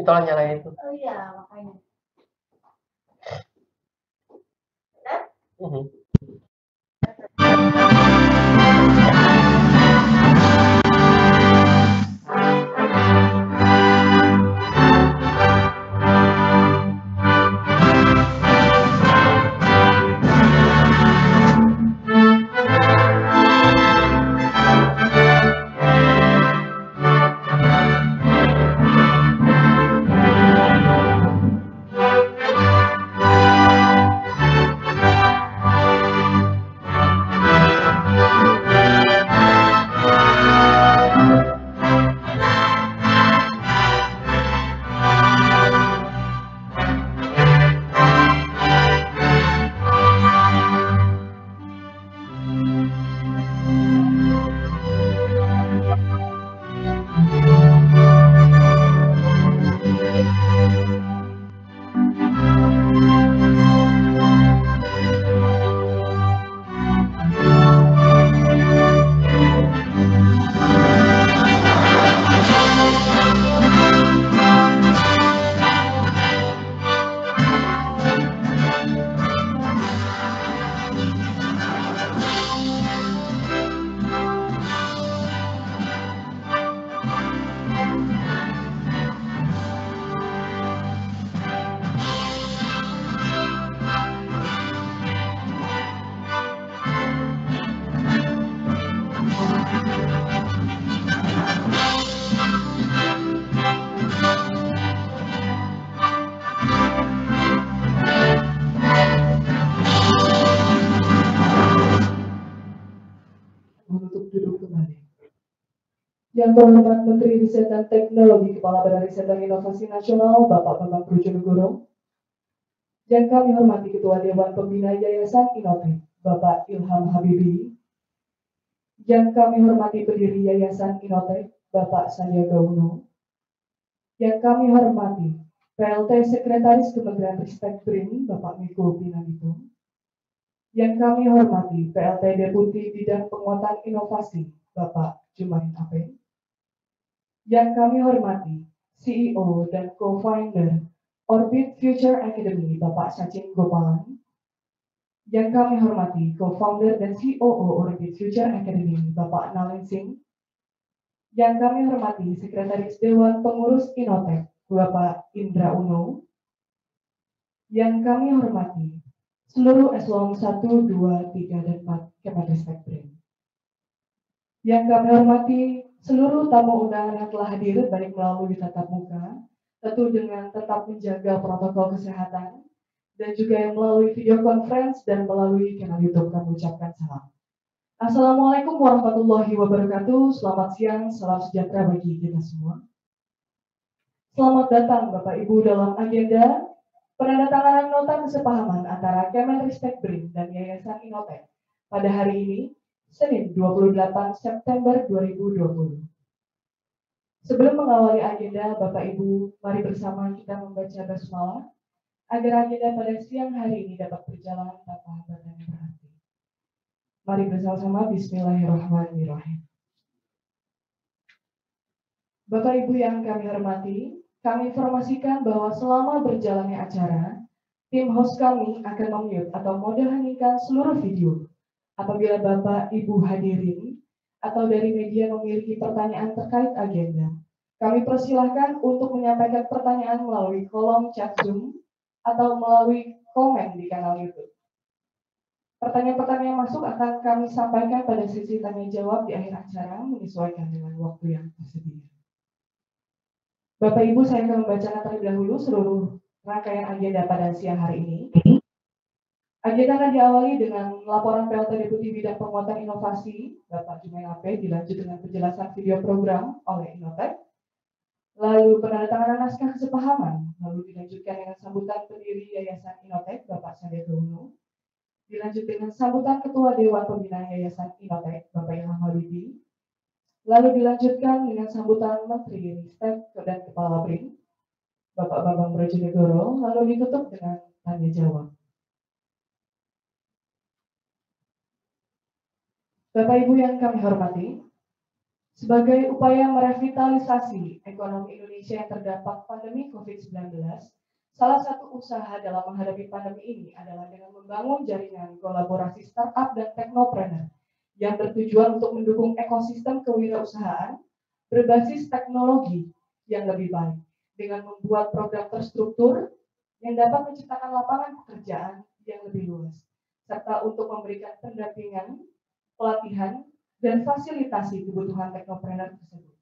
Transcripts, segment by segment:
Tolong nyalain itu. Oh iya, makanya. Untuk duduk kembali. Yang terhormat Menteri Riset dan Teknologi, Kepala Badan Riset dan Inovasi Nasional, Bapak Bambang Brojonegoro. Yang kami hormati Ketua Dewan Pembina Yayasan Inotek, Bapak Ilham Habibie. Yang kami hormati pendiri Yayasan Inotek, Bapak Sandiaga Uno. Yang kami hormati PLT Sekretaris Kementerian Ristek BRIN, Bapak Miko Pinanitung. Yang kami hormati PLT Deputi Bidang Penguatan Inovasi, Bapak Jumain Ape. Yang kami hormati CEO dan Co-founder Orbit Future Academy, Bapak Sachin Gopalan. Yang kami hormati Co-founder dan COO Orbit Future Academy, Bapak Nalin Singh. Yang kami hormati Sekretaris Dewan Pengurus Inotek, Bapak Indra Uno. Yang kami hormati seluruh eselon 1, 2, 3, dan 4 Kemenristek BRIN. Yang kami hormati seluruh tamu undangan yang telah hadir baik melalui tatap muka, tentu dengan tetap menjaga protokol kesehatan, dan juga yang melalui video conference dan melalui kanal YouTube kami ucapkan salam. Assalamualaikum warahmatullahi wabarakatuh. Selamat siang, salam sejahtera bagi kita semua. Selamat datang Bapak Ibu dalam agenda penandatanganan nota kesepahaman antara Kemenristek BRIN dan Yayasan Inotek pada hari ini, Senin 28 September 2020. Sebelum mengawali agenda, Bapak Ibu, mari bersama kita membaca basmalah agar agenda pada siang hari ini dapat berjalan tanpa hambatan yang berarti. Mari bersama-sama Bismillahirrahmanirrahim. Bapak Ibu yang kami hormati, kami informasikan bahwa selama berjalannya acara, tim host kami akan memute atau mode heningkan seluruh video. Apabila Bapak Ibu hadirin atau dari media memiliki pertanyaan terkait agenda, kami persilahkan untuk menyampaikan pertanyaan melalui kolom chat Zoom atau melalui komen di kanal YouTube. Pertanyaan-pertanyaan masuk akan kami sampaikan pada sesi tanya jawab di akhir acara menyesuaikan dengan waktu yang tersedia. Bapak Ibu, saya akan membacakan terlebih dahulu seluruh rangkaian agenda pada siang hari ini. Agenda akan diawali dengan laporan PLT Deputi Bidang Penguatan Inovasi, Bapak Jumain Ape, dilanjut dengan penjelasan video program oleh Inotek, lalu penandatanganan naskah kesepahaman, lalu dilanjutkan dengan sambutan pendiri Yayasan Inotek, Bapak Sandiaga Uno, dilanjut dengan sambutan Ketua Dewan Pembina Yayasan Inotek, Bapak Ilham Habibie, lalu dilanjutkan dengan sambutan Menteri Ristek dan Kepala BRIN, Bapak Bambang Brojonegoro, lalu ditutup dengan tanya jawab. Bapak Ibu yang kami hormati, Sebagai upaya merevitalisasi ekonomi Indonesia yang terdampak pandemi COVID-19, salah satu usaha dalam menghadapi pandemi ini adalah dengan membangun jaringan kolaborasi startup dan teknopreneur yang bertujuan untuk mendukung ekosistem kewirausahaan berbasis teknologi yang lebih baik dengan membuat program terstruktur yang dapat menciptakan lapangan pekerjaan yang lebih luas, serta untuk memberikan pendampingan, pelatihan, dan fasilitasi kebutuhan teknopreneur tersebut.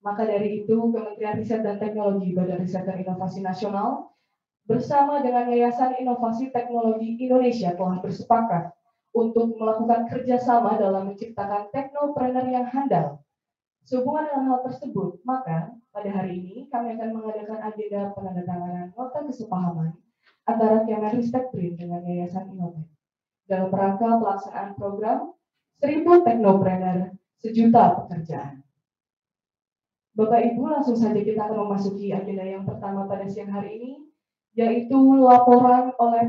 Maka dari itu, Kementerian Riset dan Teknologi Badan Riset dan Inovasi Nasional bersama dengan Yayasan Inovasi Teknologi Indonesia telah bersepakat untuk melakukan kerjasama dalam menciptakan teknopreneur yang handal. Sehubungan dengan hal tersebut, maka pada hari ini kami akan mengadakan agenda penandatanganan nota kesepahaman antara Kemenristek BRIN dengan Yayasan Inovatif dalam rangka pelaksanaan program 1000 teknopreneur sejuta pekerjaan. Bapak Ibu, langsung saja kita akan memasuki agenda yang pertama pada siang hari ini, yaitu laporan oleh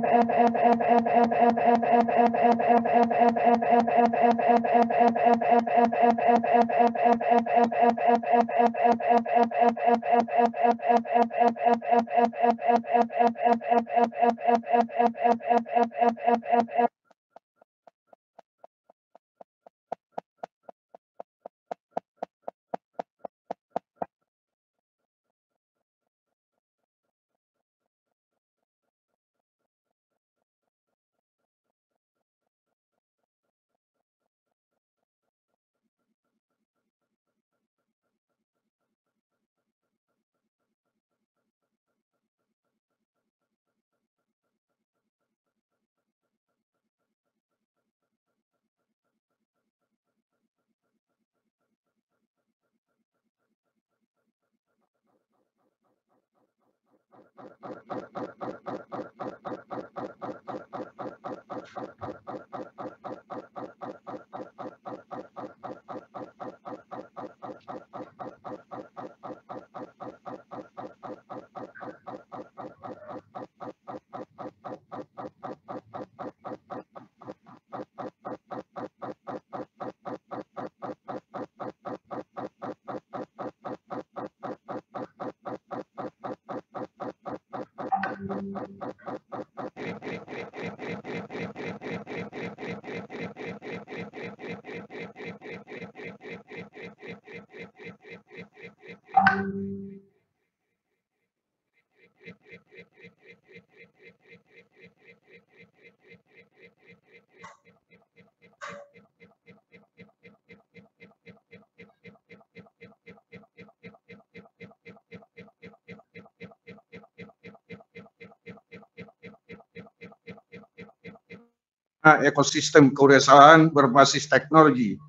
ekosistem kewirausahaan berbasis teknologi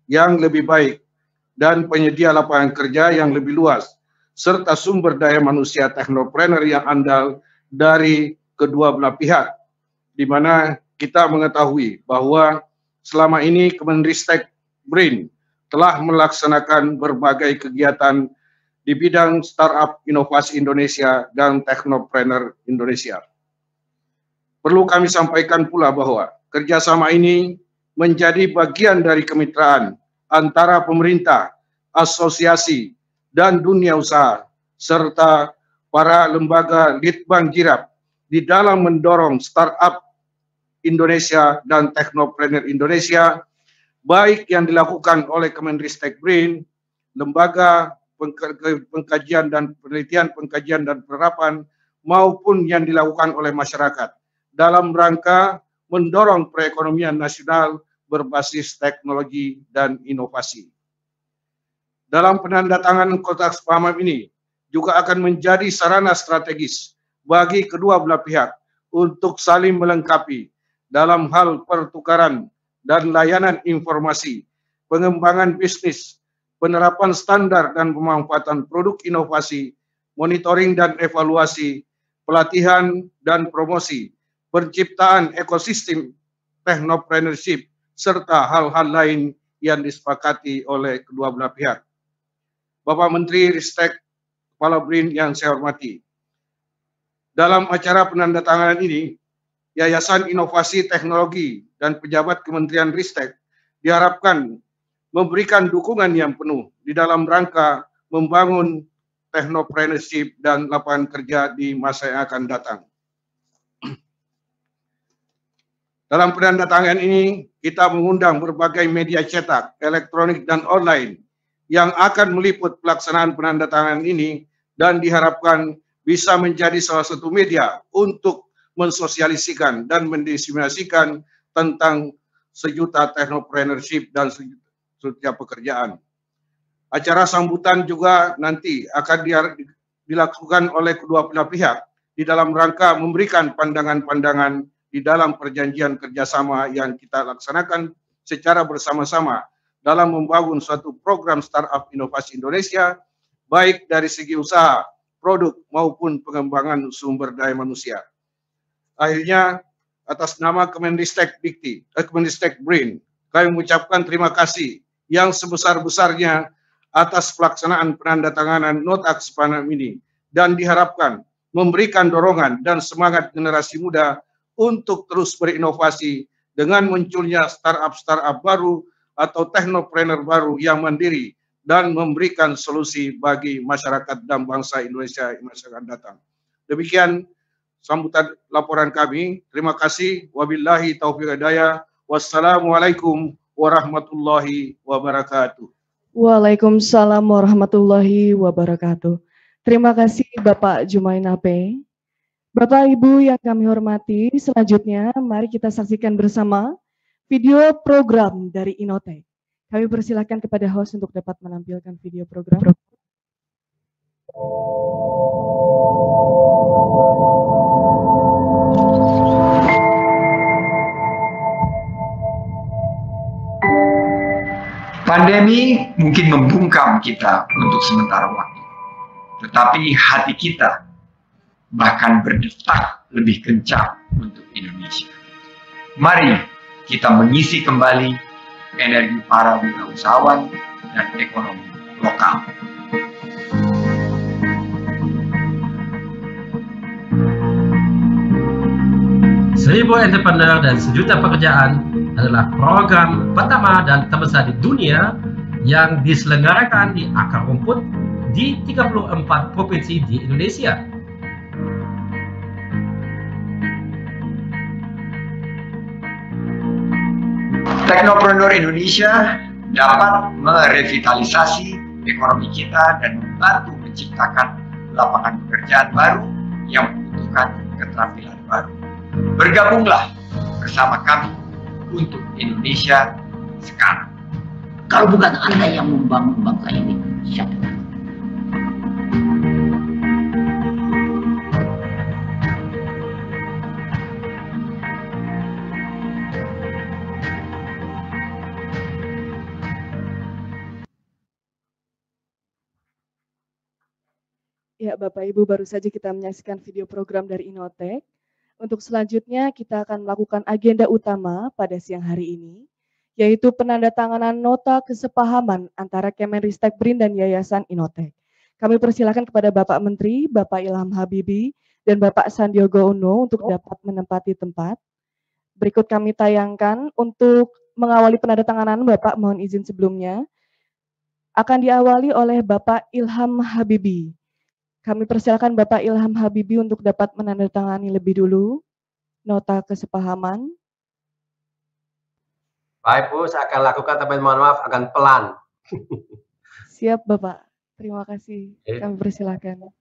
yang lebih baik dan penyedia lapangan kerja yang lebih luas, serta sumber daya manusia teknopreneur yang andal dari kedua belah pihak, di mana kita mengetahui bahwa selama ini Kemenristek BRIN telah melaksanakan berbagai kegiatan di bidang startup inovasi Indonesia dan teknopreneur Indonesia. Perlu kami sampaikan pula bahwa kerjasama ini menjadi bagian dari kemitraan antara pemerintah, asosiasi, dan dunia usaha, serta para lembaga Litbang Jirap di dalam mendorong startup Indonesia dan teknopreneur Indonesia, baik yang dilakukan oleh Kemenristek BRIN, lembaga pengkajian dan penelitian, pengkajian dan penerapan, maupun yang dilakukan oleh masyarakat dalam rangka mendorong perekonomian nasional berbasis teknologi dan inovasi. Dalam penandatanganan nota kesepahaman ini juga akan menjadi sarana strategis bagi kedua belah pihak untuk saling melengkapi dalam hal pertukaran dan layanan informasi, pengembangan bisnis, penerapan standar dan pemanfaatan produk inovasi, monitoring dan evaluasi, pelatihan dan promosi, penciptaan ekosistem technopreneurship, serta hal-hal lain yang disepakati oleh kedua belah pihak. Bapak Menteri Ristek, Kepala BRIN yang saya hormati, dalam acara penandatanganan ini, Yayasan Inovasi Teknologi dan pejabat Kementerian Ristek diharapkan memberikan dukungan yang penuh di dalam rangka membangun technopreneurship dan lapangan kerja di masa yang akan datang. Dalam penandatangan ini, kita mengundang berbagai media cetak, elektronik, dan online yang akan meliput pelaksanaan penandatangan ini dan diharapkan bisa menjadi salah satu media untuk mensosialisikan dan mendiseminasikan tentang sejuta technopreneurship dan sejuta pekerjaan. Acara sambutan juga nanti akan dilakukan oleh kedua belah pihak di dalam rangka memberikan pandangan-pandangan di dalam perjanjian kerjasama yang kita laksanakan secara bersama-sama dalam membangun suatu program startup inovasi Indonesia, baik dari segi usaha, produk maupun pengembangan sumber daya manusia. Akhirnya, atas nama Kemendikbud BRIN, kami mengucapkan terima kasih yang sebesar-besarnya atas pelaksanaan penandatanganan nota kesepakatan ini dan diharapkan memberikan dorongan dan semangat generasi muda untuk terus berinovasi dengan munculnya startup baru atau teknopreneur baru yang mandiri dan memberikan solusi bagi masyarakat dan bangsa Indonesia yang akan datang. Demikian sambutan laporan kami. Terima kasih. Wabillahi taufiq hidayah. Wassalamualaikum warahmatullahi wabarakatuh. Waalaikumsalam warahmatullahi wabarakatuh. Terima kasih Bapak Jumainape. Bapak Ibu yang kami hormati, selanjutnya mari kita saksikan bersama video program dari Innotek. Kami persilakan kepada host untuk dapat menampilkan video program. Pandemi mungkin membungkam kita untuk sementara waktu, tetapi hati kita bahkan berdetak lebih kencang untuk Indonesia. Mari kita mengisi kembali energi para wirausahawan dan ekonomi lokal. Seribu entrepreneur dan sejuta pekerjaan adalah program pertama dan terbesar di dunia yang diselenggarakan di akar rumput di 34 provinsi di Indonesia. Teknopreneur Indonesia dapat merevitalisasi ekonomi kita dan membantu menciptakan lapangan pekerjaan baru yang membutuhkan keterampilan baru. Bergabunglah bersama kami untuk Indonesia sekarang. Kalau bukan Anda yang membangun bangsa ini, siapa? Ya, Bapak Ibu, baru saja kita menyaksikan video program dari Innotek. Untuk selanjutnya, kita akan melakukan agenda utama pada siang hari ini, yaitu penandatanganan nota kesepahaman antara Kemenristek BRIN dan Yayasan Innotek. Kami persilakan kepada Bapak Menteri, Bapak Ilham Habibie, dan Bapak Sandiaga Uno untuk dapat menempati tempat. Berikut kami tayangkan untuk mengawali penandatanganan, Bapak mohon izin sebelumnya, akan diawali oleh Bapak Ilham Habibie. Kami persilakan Bapak Ilham Habibie untuk dapat menandatangani lebih dulu nota kesepahaman. Baik Bu, saya akan lakukan, tapi mohon maaf akan pelan. Siap Bapak, terima kasih. Kami persilakan.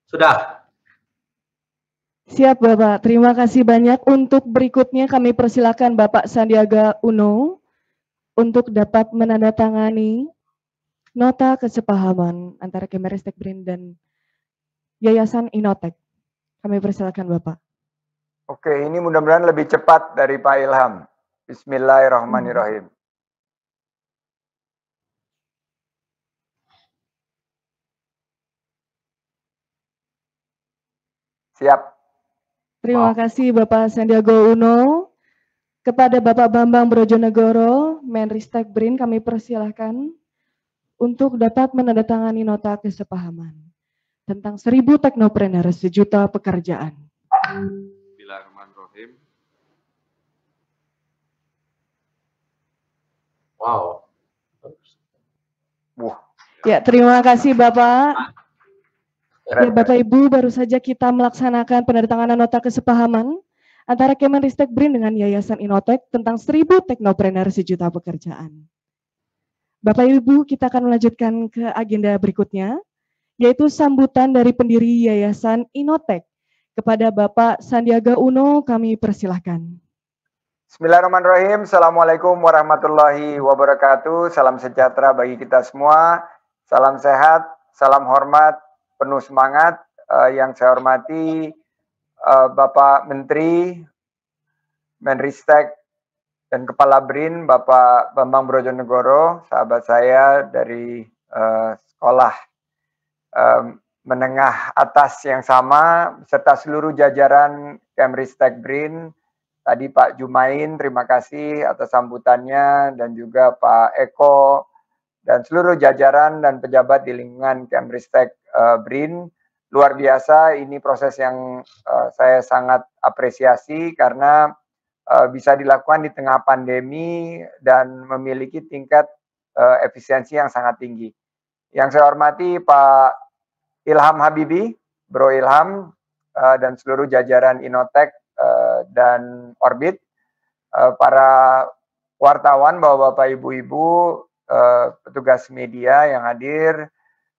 Sudah. Siap Bapak, terima kasih banyak. Untuk berikutnya kami persilakan Bapak Sandiaga Uno untuk dapat menandatangani nota kesepahaman antara Kemenristek BRIN dan Yayasan Innotek. Kami persilakan Bapak. Oke, ini mudah-mudahan lebih cepat dari Pak Ilham. Bismillahirrahmanirrahim. Siap. Terima kasih Bapak Sandiaga Uno. Kepada Bapak Bambang Brojonegoro, Menristek BRIN, kami persilahkan untuk dapat menandatangani nota kesepahaman tentang 1000 teknopreneur sejuta pekerjaan. Bismillahirrahmanirrahim. Wow. Ya, terima kasih Bapak. Ya, Bapak Ibu, baru saja kita melaksanakan penandatanganan nota kesepahaman antara Kemenristek BRIN dengan Yayasan Inotek tentang 1000 teknopreneur sejuta pekerjaan. Bapak Ibu, kita akan melanjutkan ke agenda berikutnya, yaitu sambutan dari pendiri Yayasan Inotek. Kepada Bapak Sandiaga Uno, kami persilahkan. Bismillahirrahmanirrahim. Assalamualaikum warahmatullahi wabarakatuh. Salam sejahtera bagi kita semua. Salam sehat, salam hormat, penuh semangat. Yang saya hormati Bapak Menteri, Menristek, dan Kepala BRIN, Bapak Bambang Brojonegoro, sahabat saya dari sekolah menengah atas yang sama, serta seluruh jajaran Kemristek BRIN. Tadi Pak Jumain, terima kasih atas sambutannya, dan juga Pak Eko, dan seluruh jajaran dan pejabat di lingkungan Kemristek BRIN. Luar biasa, ini proses yang saya sangat apresiasi karena bisa dilakukan di tengah pandemi dan memiliki tingkat efisiensi yang sangat tinggi. Yang saya hormati Pak Ilham Habibi, Bro Ilham, dan seluruh jajaran Inotek dan Orbit, para wartawan, bapak-bapak, ibu-ibu, petugas media yang hadir,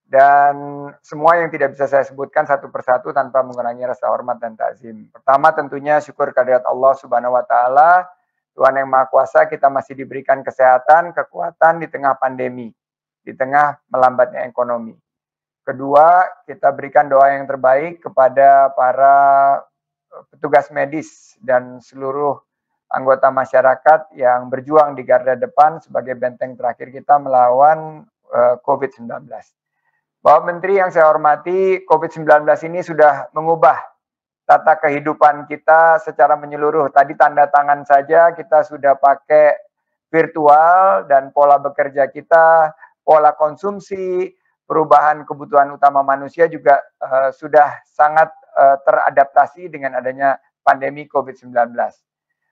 dan semua yang tidak bisa saya sebutkan satu persatu tanpa mengurangi rasa hormat dan takzim. Pertama tentunya syukur kehadirat Allah Subhanahu wa Ta'ala, Tuhan yang Maha Kuasa, kita masih diberikan kesehatan, kekuatan di tengah pandemi, di tengah melambatnya ekonomi. Kedua, kita berikan doa yang terbaik kepada para petugas medis dan seluruh anggota masyarakat yang berjuang di garda depan sebagai benteng terakhir kita melawan COVID-19. Bapak Menteri yang saya hormati, COVID-19 ini sudah mengubah tata kehidupan kita secara menyeluruh. Tadi tanda tangan saja kita sudah pakai virtual, dan pola bekerja kita, pola konsumsi, perubahan kebutuhan utama manusia juga sudah sangat teradaptasi dengan adanya pandemi COVID-19.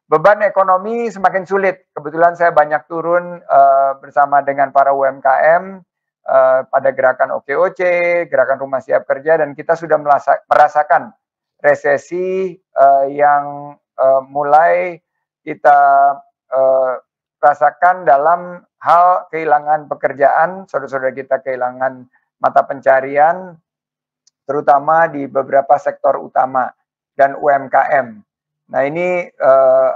Beban ekonomi semakin sulit. Kebetulan saya banyak turun bersama dengan para UMKM pada gerakan OKOC, gerakan Rumah Siap Kerja, dan kita sudah merasakan resesi yang mulai kita rasakan dalam hal kehilangan pekerjaan, saudara-saudara kita kehilangan mata pencarian, terutama di beberapa sektor utama dan UMKM. Nah, ini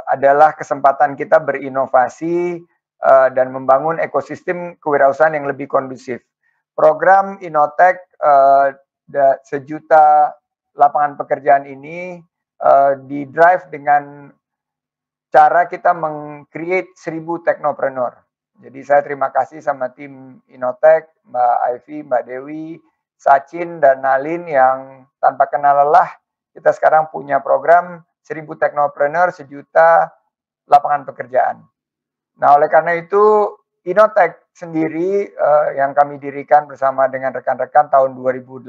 adalah kesempatan kita berinovasi dan membangun ekosistem kewirausahaan yang lebih kondusif. Program Inotek sejuta lapangan pekerjaan ini di-drive dengan cara kita meng-create 1000 teknopreneur. Jadi saya terima kasih sama tim Inotek, Mbak Ivy, Mbak Dewi, Sachin, dan Nalin yang tanpa kenal lelah kita sekarang punya program 1000 teknopreneur sejuta lapangan pekerjaan. Nah, oleh karena itu Inotek sendiri yang kami dirikan bersama dengan rekan-rekan tahun 2008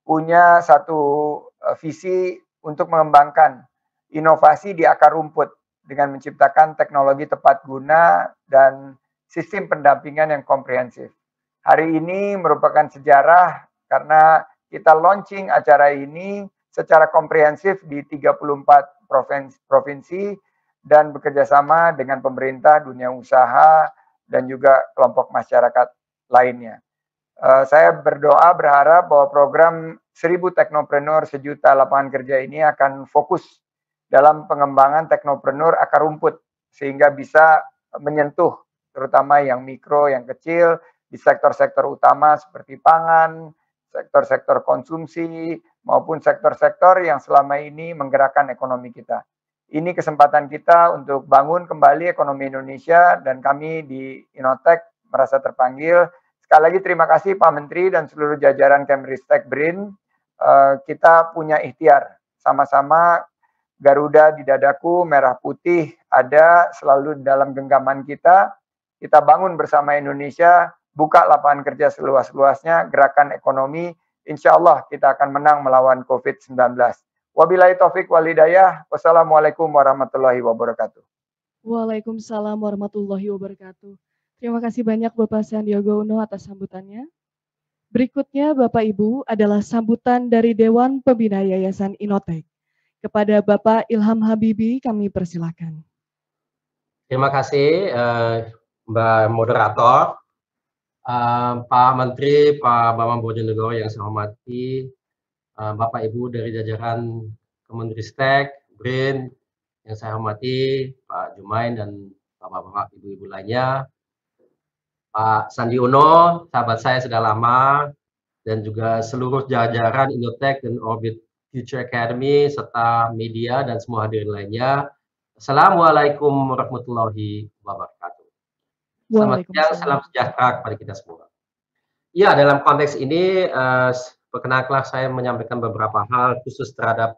punya satu visi untuk mengembangkan inovasi di akar rumput dengan menciptakan teknologi tepat guna dan sistem pendampingan yang komprehensif. Hari ini merupakan sejarah karena kita launching acara ini secara komprehensif di 34 provinsi dan bekerjasama dengan pemerintah, dunia usaha, dan juga kelompok masyarakat lainnya. Saya berdoa berharap bahwa program 1000 teknopreneur sejuta lapangan kerja ini akan fokus dalam pengembangan teknopreneur akar rumput sehingga bisa menyentuh terutama yang mikro, yang kecil di sektor-sektor utama seperti pangan, sektor-sektor konsumsi, maupun sektor-sektor yang selama ini menggerakkan ekonomi kita. Ini kesempatan kita untuk bangun kembali ekonomi Indonesia dan kami di Innotek merasa terpanggil. Sekali lagi terima kasih Pak Menteri dan seluruh jajaran Kemristek BRIN. Kita punya ikhtiar sama-sama. Garuda di dadaku, merah putih ada selalu dalam genggaman kita. Kita bangun bersama Indonesia, buka lapangan kerja seluas-luasnya, gerakan ekonomi. Insya Allah kita akan menang melawan COVID-19. Wabillahi taufik wal hidayah. Wassalamualaikum warahmatullahi wabarakatuh. Waalaikumsalam warahmatullahi wabarakatuh. Terima kasih banyak Bapak Sandiaga Uno atas sambutannya. Berikutnya Bapak Ibu adalah sambutan dari Dewan Pembina Yayasan Innotek. Kepada Bapak Ilham Habibi kami persilakan. Terima kasih Mbak Moderator, Pak Menteri, Pak Bambang Brojonegoro yang saya hormati, Bapak Ibu dari jajaran Kemenristek, BRIN yang saya hormati, Pak Jumain dan Bapak-bapak Ibu-Ibu lainnya, Pak Sandi Uno, sahabat saya sudah lama, dan juga seluruh jajaran Innotek dan Orbit Future Academy, serta media dan semua hadirin lainnya. Assalamualaikum warahmatullahi wabarakatuh. Selamat siang, salam sejahtera kepada kita semua. Ya, dalam konteks ini, perkenankanlah saya menyampaikan beberapa hal khusus terhadap,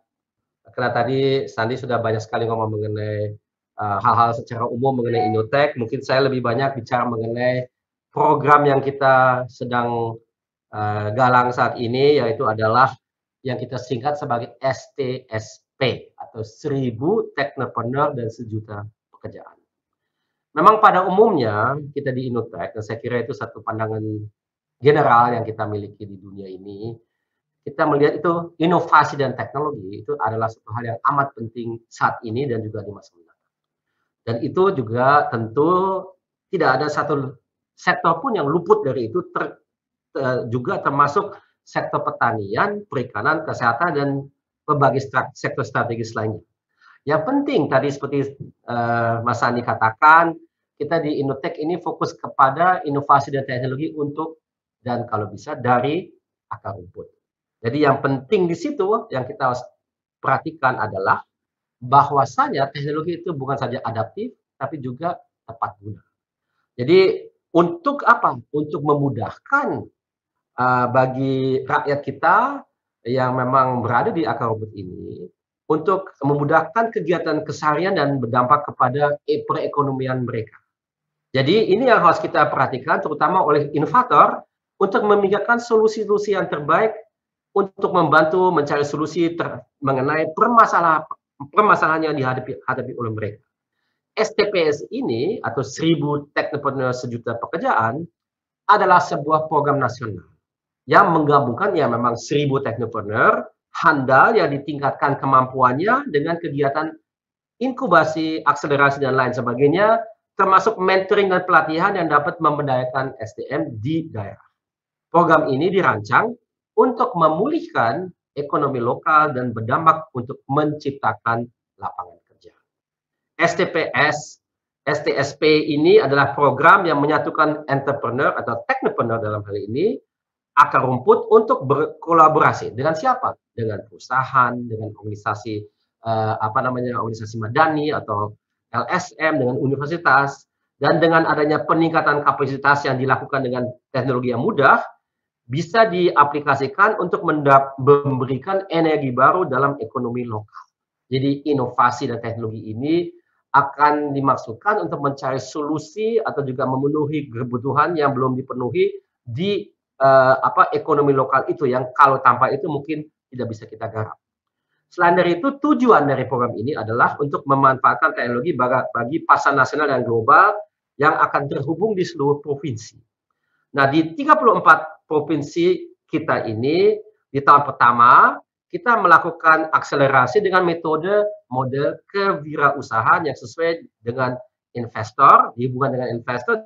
karena tadi Sandi sudah banyak sekali ngomong mengenai hal-hal secara umum mengenai Innotek. Mungkin saya lebih banyak bicara mengenai program yang kita sedang galang saat ini, yaitu adalah yang kita singkat sebagai STSP atau 1000 Technopreneur dan 1 juta pekerjaan. Memang pada umumnya kita di Innotek, dan saya kira itu satu pandangan general yang kita miliki di dunia ini, kita melihat itu inovasi dan teknologi itu adalah satu hal yang amat penting saat ini dan juga di masa mendatang. Dan itu juga tentu tidak ada satu sektor pun yang luput dari itu, juga termasuk sektor pertanian, perikanan, kesehatan, dan berbagai sektor strategis lainnya. Yang penting tadi seperti Mas Sandi katakan, kita di Innotek ini fokus kepada inovasi dan teknologi untuk, dan kalau bisa dari akar rumput. Jadi yang penting di situ yang kita harus perhatikan adalah bahwasanya teknologi itu bukan saja adaptif, tapi juga tepat guna. Jadi untuk apa? Untuk memudahkan bagi rakyat kita yang memang berada di akar rumput ini, untuk memudahkan kegiatan keseharian dan berdampak kepada perekonomian mereka. Jadi ini yang harus kita perhatikan, terutama oleh inovator, untuk memikirkan solusi-solusi yang terbaik untuk membantu mencari solusi mengenai permasalahan yang dihadapi oleh mereka. STPS ini, atau 1000 Technopreneur 1 juta pekerjaan, adalah sebuah program nasional yang menggabungkan ya memang 1000 Technopreneur handal yang ditingkatkan kemampuannya dengan kegiatan inkubasi, akselerasi, dan lain sebagainya, termasuk mentoring dan pelatihan yang dapat memberdayakan SDM di daerah. Program ini dirancang untuk memulihkan ekonomi lokal dan berdampak untuk menciptakan lapangan kerja. STSP ini adalah program yang menyatukan entrepreneur atau technopreneur dalam hal ini, akar rumput, untuk berkolaborasi dengan siapa? Dengan perusahaan, dengan organisasi organisasi madani atau LSM, dengan universitas, dan dengan adanya peningkatan kapasitas yang dilakukan dengan teknologi yang mudah, bisa diaplikasikan untuk memberikan energi baru dalam ekonomi lokal. Jadi inovasi dan teknologi ini akan dimaksudkan untuk mencari solusi atau juga memenuhi kebutuhan yang belum dipenuhi di ekonomi lokal itu, yang kalau tanpa itu mungkin tidak bisa kita garap. Selain dari itu, tujuan dari program ini adalah untuk memanfaatkan teknologi bagi pasar nasional dan global yang akan terhubung di seluruh provinsi. Nah, di 34 provinsi kita ini, di tahun pertama, kita melakukan akselerasi dengan model kewirausahaan yang sesuai dengan investor, dihubungkan dengan investor,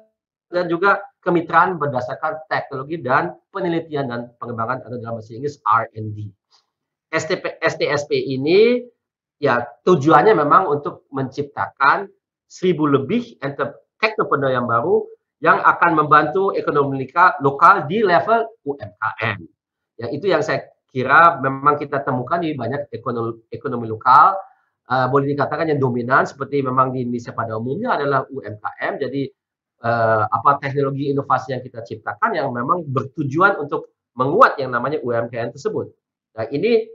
dan juga kemitraan berdasarkan teknologi dan penelitian dan pengembangan, atau dalam bahasa Inggris R&D. STSP ini ya tujuannya memang untuk menciptakan 1000 lebih technopreneur yang baru yang akan membantu ekonomi lokal di level UMKM. Ya, itu yang saya kira memang kita temukan di banyak ekonomi lokal, boleh dikatakan yang dominan seperti memang di Indonesia pada umumnya adalah UMKM. Jadi teknologi inovasi yang kita ciptakan yang memang bertujuan untuk menguat yang namanya UMKM tersebut. Nah, ini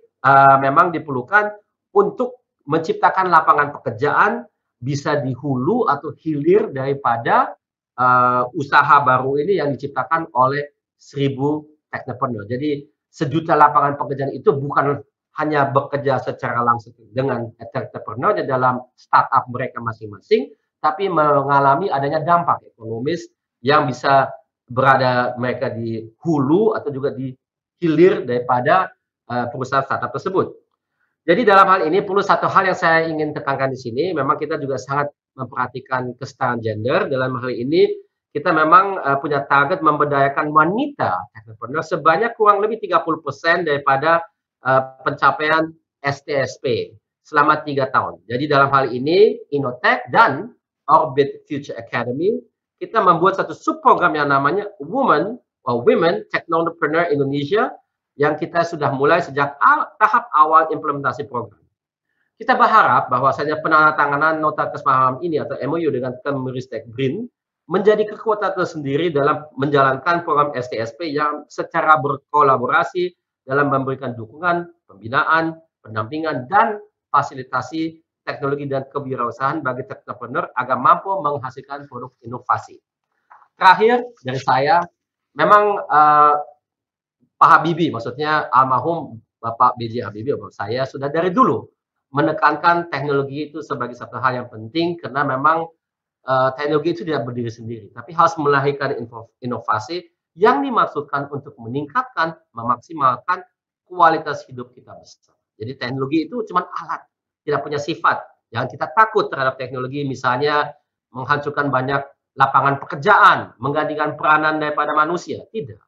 memang diperlukan untuk menciptakan lapangan pekerjaan bisa di hulu atau hilir daripada usaha baru ini yang diciptakan oleh 1000 teknopreneur. Jadi 1 juta lapangan pekerjaan itu bukan hanya bekerja secara langsung dengan teknopreneur di dalam startup mereka masing-masing, tapi mengalami adanya dampak ekonomis yang bisa berada mereka di hulu atau juga di hilir daripada perusahaan startup tersebut. Jadi dalam hal ini perlu satu hal yang saya ingin tekankan di sini, memang kita juga sangat memperhatikan kesetaraan gender. Dalam hal ini kita memang punya target memberdayakan wanita entrepreneur sebanyak kurang lebih 30% daripada pencapaian STSP selama 3 tahun. Jadi dalam hal ini Innotech dan Orbit Future Academy kita membuat satu subprogram yang namanya Women Technopreneur Indonesia yang kita sudah mulai sejak tahap awal implementasi program. Kita berharap bahwasanya penandatanganan nota kesepahaman ini atau MOU dengan Kemristek BRIN menjadi kekuatan tersendiri dalam menjalankan program STSP yang secara berkolaborasi dalam memberikan dukungan, pembinaan, pendampingan, dan fasilitasi teknologi dan kewirausahaan bagi teknopreneur agar mampu menghasilkan produk inovasi. Terakhir dari saya, memang Pak Habibie, maksudnya almarhum Bapak B.J. Habibie, saya sudah dari dulu menekankan teknologi itu sebagai satu hal yang penting karena memang teknologi itu tidak berdiri sendiri, tapi harus melahirkan inovasi yang dimaksudkan untuk meningkatkan, memaksimalkan kualitas hidup kita bersama. Jadi teknologi itu cuma alat, tidak punya sifat. Jangan kita takut terhadap teknologi, misalnya menghancurkan banyak lapangan pekerjaan, menggantikan peranan daripada manusia. Tidak.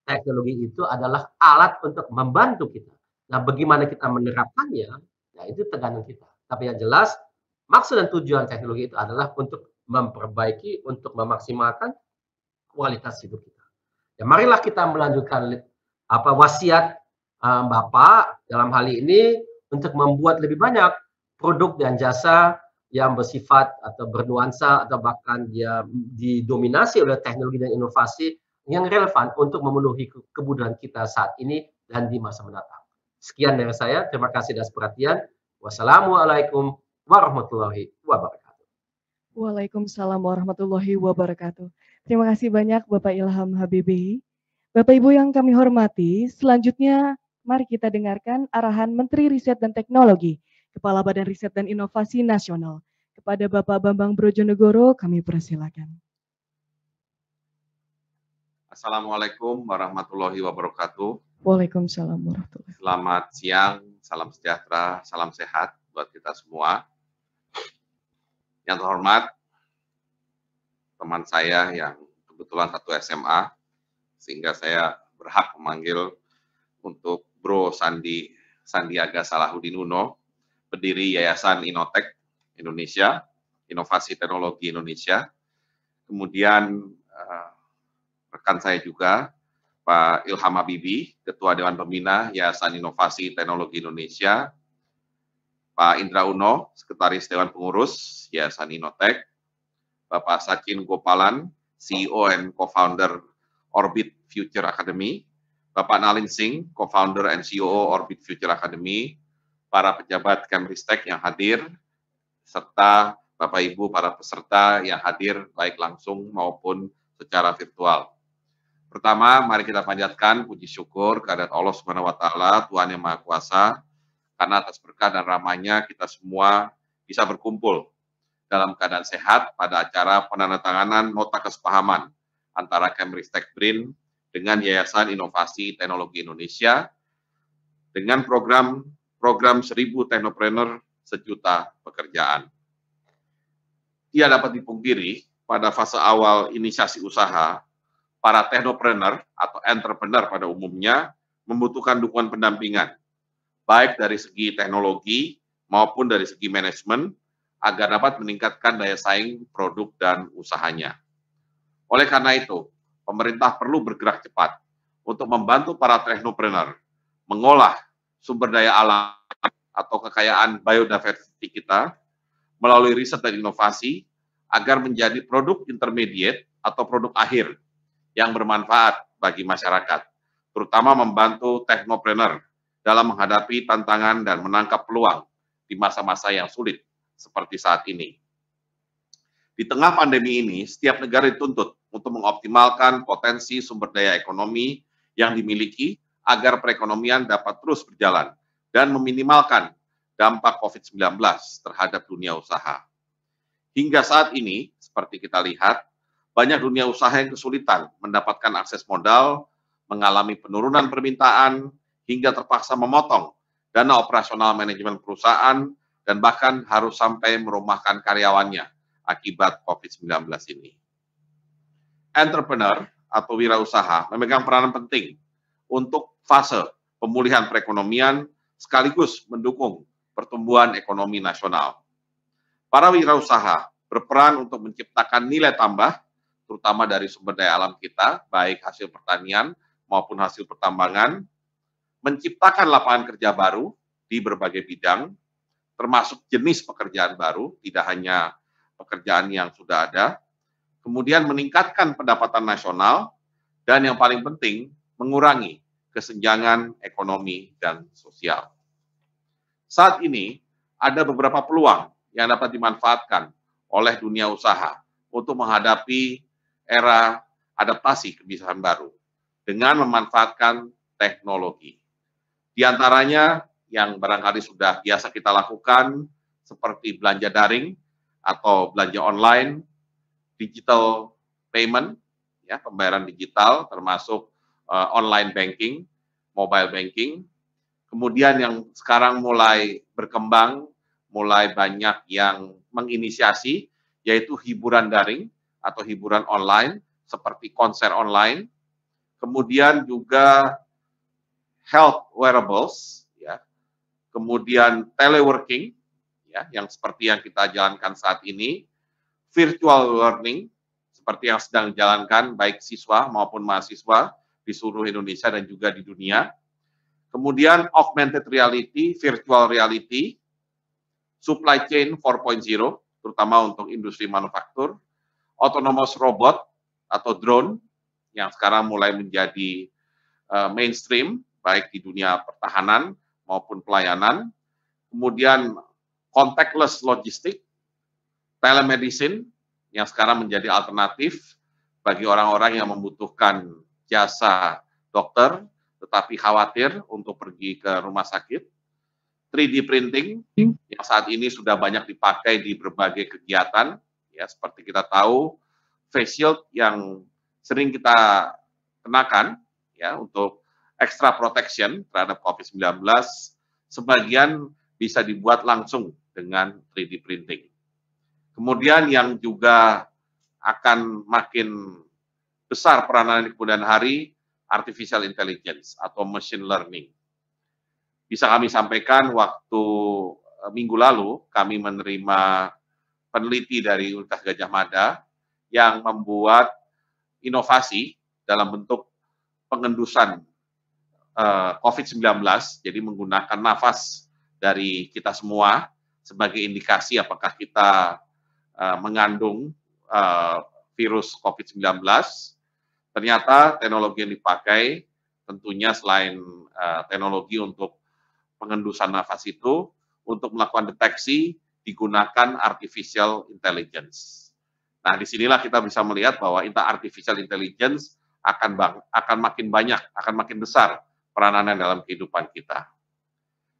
Teknologi itu adalah alat untuk membantu kita. Nah, bagaimana kita menerapkannya, nah itu tergantung kita. Tapi yang jelas, maksud dan tujuan teknologi itu adalah untuk memperbaiki, untuk memaksimalkan kualitas hidup kita. Ya, marilah kita melanjutkan wasiat Bapak dalam hal ini untuk membuat lebih banyak produk dan jasa yang bersifat atau bernuansa atau bahkan dia didominasi oleh teknologi dan inovasi yang relevan untuk memenuhi kebutuhan kita saat ini dan di masa mendatang. Sekian dari saya. Terima kasih atas perhatian. Wassalamualaikum warahmatullahi wabarakatuh. Waalaikumsalam warahmatullahi wabarakatuh. Terima kasih banyak Bapak Ilham Habibie. Bapak Ibu yang kami hormati, selanjutnya mari kita dengarkan arahan Menteri Riset dan Teknologi, Kepala Badan Riset dan Inovasi Nasional. Kepada Bapak Bambang Brojonegoro, kami persilakan. Assalamualaikum warahmatullahi wabarakatuh. Waalaikumsalam warahmatullahi wabarakatuh. Selamat siang, salam sejahtera, salam sehat buat kita semua. Yang terhormat, teman saya yang kebetulan satu SMA, sehingga saya berhak memanggil untuk Bro Sandiaga Salahuddin Uno, pendiri Yayasan Innotech Indonesia, Inovasi Teknologi Indonesia. Kemudian rekan saya juga, Pak Ilham Habibie, Ketua Dewan Pembina Yayasan Inovasi Teknologi Indonesia, Pak Indra Uno, Sekretaris Dewan Pengurus Yayasan Innotech, Bapak Sachin Gopalan, CEO and Co-founder Orbit Future Academy, Bapak Nalin Singh, Co-founder and CEO Orbit Future Academy, para pejabat Kemristek yang hadir, serta Bapak Ibu para peserta yang hadir baik langsung maupun secara virtual. Pertama, mari kita panjatkan puji syukur kehadirat Allah Subhanahu wa taala, Tuhan yang Maha Kuasa, karena atas berkah dan rahmat-Nya kita semua bisa berkumpul dalam keadaan sehat pada acara penandatanganan nota kesepahaman antara Kemristek BRIN dengan Yayasan Inovasi Teknologi Indonesia dengan program 1000 Teknopreneur 1 juta pekerjaan. Tidak dapat dipungkiri pada fase awal inisiasi usaha, para teknopreneur atau entrepreneur pada umumnya membutuhkan dukungan pendampingan, baik dari segi teknologi maupun dari segi manajemen, agar dapat meningkatkan daya saing produk dan usahanya. Oleh karena itu, pemerintah perlu bergerak cepat untuk membantu para teknopreneur mengolah sumber daya alam atau kekayaan biodiversity kita melalui riset dan inovasi agar menjadi produk intermediate atau produk akhir yang bermanfaat bagi masyarakat, terutama membantu teknopreneur dalam menghadapi tantangan dan menangkap peluang di masa-masa yang sulit seperti saat ini. Di tengah pandemi ini, setiap negara dituntut untuk mengoptimalkan potensi sumber daya ekonomi yang dimiliki agar perekonomian dapat terus berjalan dan meminimalkan dampak COVID-19 terhadap dunia usaha. Hingga saat ini, seperti kita lihat, banyak dunia usaha yang kesulitan mendapatkan akses modal, mengalami penurunan permintaan, hingga terpaksa memotong dana operasional manajemen perusahaan, dan bahkan harus sampai merumahkan karyawannya akibat COVID-19 ini. Entrepreneur atau wirausaha memegang peranan penting untuk fase pemulihan perekonomian sekaligus mendukung pertumbuhan ekonomi nasional. Para wirausaha berperan untuk menciptakan nilai tambah, terutama dari sumber daya alam kita, baik hasil pertanian maupun hasil pertambangan, menciptakan lapangan kerja baru di berbagai bidang, termasuk jenis pekerjaan baru, tidak hanya pekerjaan yang sudah ada, kemudian meningkatkan pendapatan nasional, dan yang paling penting, mengurangi kesenjangan ekonomi dan sosial. Saat ini, ada beberapa peluang yang dapat dimanfaatkan oleh dunia usaha untuk menghadapi era adaptasi kebiasaan baru dengan memanfaatkan teknologi. Di antaranya yang barangkali sudah biasa kita lakukan seperti belanja daring atau belanja online, digital payment, ya, pembayaran digital termasuk online banking, mobile banking. Kemudian yang sekarang mulai berkembang, mulai banyak yang menginisiasi, yaitu hiburan daring atau hiburan online, seperti konser online. Kemudian juga health wearables, ya. Kemudian teleworking, ya, yang seperti yang kita jalankan saat ini, virtual learning, seperti yang sedang dijalankan baik siswa maupun mahasiswa di seluruh Indonesia dan juga di dunia. Kemudian augmented reality, virtual reality, supply chain 4.0, terutama untuk industri manufaktur, autonomous robot atau drone, yang sekarang mulai menjadi mainstream, baik di dunia pertahanan maupun pelayanan. Kemudian contactless logistik, telemedicine, yang sekarang menjadi alternatif bagi orang-orang yang membutuhkan jasa dokter, tetapi khawatir untuk pergi ke rumah sakit. 3D printing, yang saat ini sudah banyak dipakai di berbagai kegiatan, ya, seperti kita tahu, face shield yang sering kita kenakan, ya, untuk extra protection terhadap COVID-19, sebagian bisa dibuat langsung dengan 3D printing. Kemudian yang juga akan makin besar peranan di kemudian hari, artificial intelligence atau machine learning. Bisa kami sampaikan waktu minggu lalu kami menerima peneliti dari Universitas Gadjah Mada yang membuat inovasi dalam bentuk pengendusan COVID-19, jadi menggunakan nafas dari kita semua sebagai indikasi apakah kita mengandung virus COVID-19. Ternyata teknologi yang dipakai tentunya selain teknologi untuk pengendusan nafas itu, untuk melakukan deteksi digunakan artificial intelligence. Nah, disinilah kita bisa melihat bahwa artificial intelligence akan makin banyak, akan makin besar peranannya dalam kehidupan kita.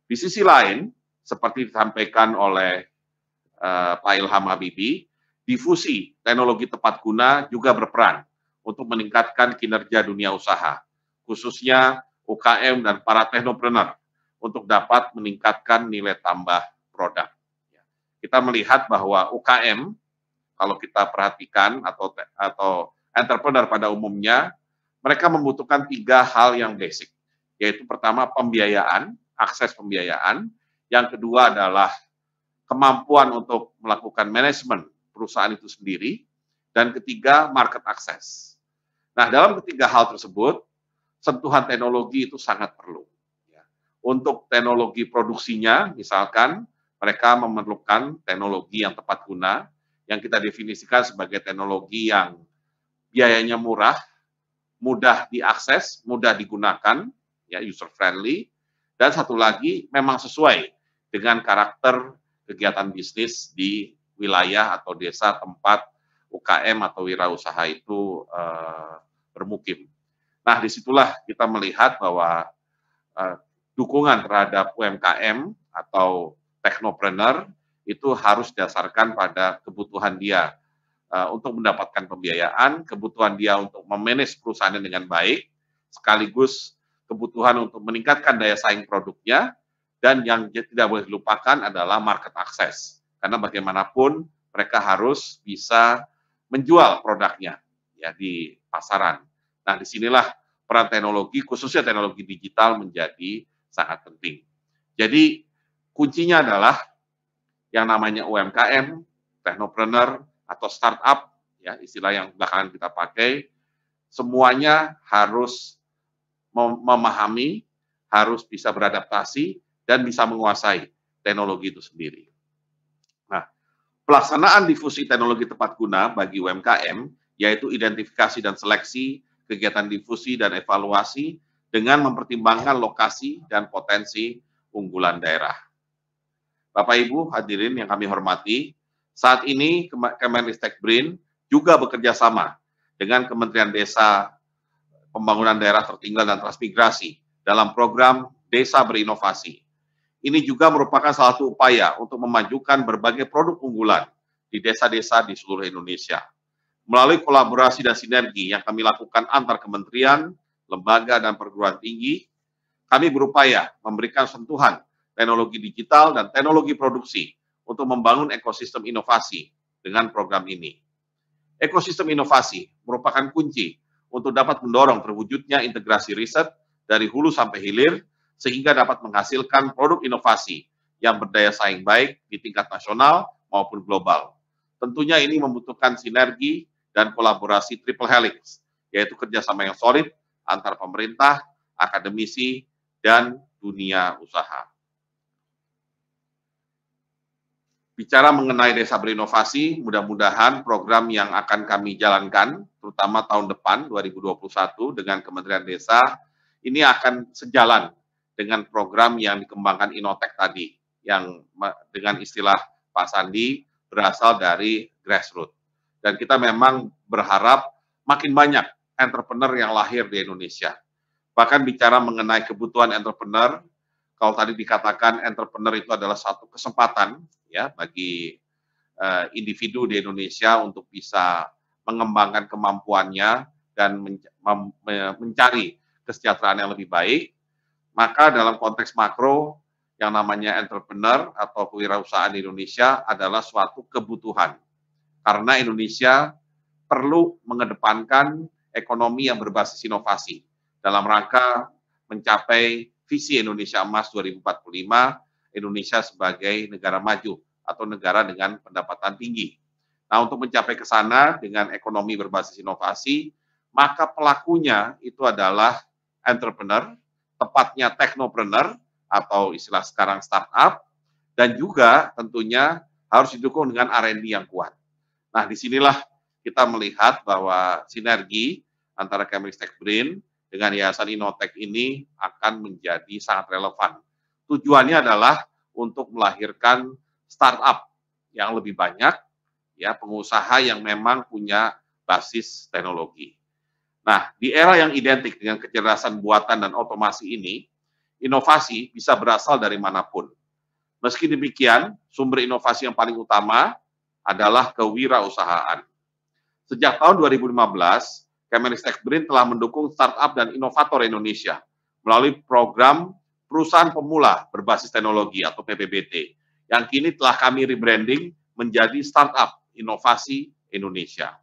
Di sisi lain, seperti disampaikan oleh Pak Ilham Habibie, difusi teknologi tepat guna juga berperan untuk meningkatkan kinerja dunia usaha, khususnya UKM dan para teknopreneur, untuk dapat meningkatkan nilai tambah produk. Kita melihat bahwa UKM, kalau kita perhatikan, atau entrepreneur pada umumnya, mereka membutuhkan 3 hal yang basic, yaitu pertama pembiayaan, akses pembiayaan, yang kedua adalah kemampuan untuk melakukan manajemen perusahaan itu sendiri, dan ketiga market access. Nah, dalam ketiga hal tersebut, sentuhan teknologi itu sangat perlu. Ya. Untuk teknologi produksinya, misalkan mereka memerlukan teknologi yang tepat guna, yang kita definisikan sebagai teknologi yang biayanya murah, mudah diakses, mudah digunakan, ya user friendly, dan satu lagi memang sesuai dengan karakter kegiatan bisnis di wilayah atau desa tempat UKM atau wirausaha itu bermukim. Nah, disitulah kita melihat bahwa dukungan terhadap UMKM atau teknopreneur itu harus didasarkan pada kebutuhan dia untuk mendapatkan pembiayaan, kebutuhan dia untuk memanage perusahaannya dengan baik, sekaligus kebutuhan untuk meningkatkan daya saing produknya, dan yang tidak boleh dilupakan adalah market access. Karena bagaimanapun mereka harus bisa menjual produknya ya di pasaran. Nah, disinilah peran teknologi, khususnya teknologi digital menjadi sangat penting. Jadi kuncinya adalah yang namanya UMKM, teknopreneur atau startup, ya istilah yang belakangan kita pakai, semuanya harus memahami, harus bisa beradaptasi dan bisa menguasai teknologi itu sendiri. Nah, pelaksanaan difusi teknologi tepat guna bagi UMKM yaitu identifikasi dan seleksi, kegiatan difusi dan evaluasi dengan mempertimbangkan lokasi dan potensi unggulan daerah. Bapak Ibu hadirin yang kami hormati, saat ini Kemenristek BRIN juga bekerja sama dengan Kementerian Desa, Pembangunan Daerah Tertinggal dan Transmigrasi dalam program Desa Berinovasi. Ini juga merupakan salah satu upaya untuk memajukan berbagai produk unggulan di desa-desa di seluruh Indonesia. Melalui kolaborasi dan sinergi yang kami lakukan antar kementerian, lembaga, dan perguruan tinggi, kami berupaya memberikan sentuhan teknologi digital dan teknologi produksi untuk membangun ekosistem inovasi dengan program ini. Ekosistem inovasi merupakan kunci untuk dapat mendorong terwujudnya integrasi riset dari hulu sampai hilir, sehingga dapat menghasilkan produk inovasi yang berdaya saing baik di tingkat nasional maupun global. Tentunya ini membutuhkan sinergi dan kolaborasi triple helix, yaitu kerjasama yang solid antar pemerintah, akademisi, dan dunia usaha. Bicara mengenai Desa Berinovasi, mudah-mudahan program yang akan kami jalankan, terutama tahun depan 2021 dengan Kementerian Desa, ini akan sejalan dengan program yang dikembangkan Innotek tadi, yang dengan istilah Pak Sandi berasal dari grassroots. Dan kita memang berharap makin banyak entrepreneur yang lahir di Indonesia. Bahkan bicara mengenai kebutuhan entrepreneur, kalau tadi dikatakan entrepreneur itu adalah satu kesempatan ya bagi individu di Indonesia untuk bisa mengembangkan kemampuannya dan mencari kesejahteraan yang lebih baik, maka dalam konteks makro yang namanya entrepreneur atau kewirausahaan di Indonesia adalah suatu kebutuhan. Karena Indonesia perlu mengedepankan ekonomi yang berbasis inovasi dalam rangka mencapai visi Indonesia Emas 2045, Indonesia sebagai negara maju atau negara dengan pendapatan tinggi. Nah, untuk mencapai ke sana dengan ekonomi berbasis inovasi, maka pelakunya itu adalah entrepreneur, tepatnya teknopreneur atau istilah sekarang startup, dan juga tentunya harus didukung dengan R&D yang kuat. Nah, disinilah kita melihat bahwa sinergi antara Kemenristek BRIN dengan Yayasan Innotek ini akan menjadi sangat relevan. Tujuannya adalah untuk melahirkan startup yang lebih banyak, ya pengusaha yang memang punya basis teknologi. Nah, di era yang identik dengan kecerdasan buatan dan otomasi ini, inovasi bisa berasal dari manapun. Meski demikian, sumber inovasi yang paling utama adalah kewirausahaan. Sejak tahun 2015, Kemenristek BRIN telah mendukung startup dan inovator Indonesia melalui program Perusahaan Pemula Berbasis Teknologi atau PPBT, yang kini telah kami rebranding menjadi Startup Inovasi Indonesia.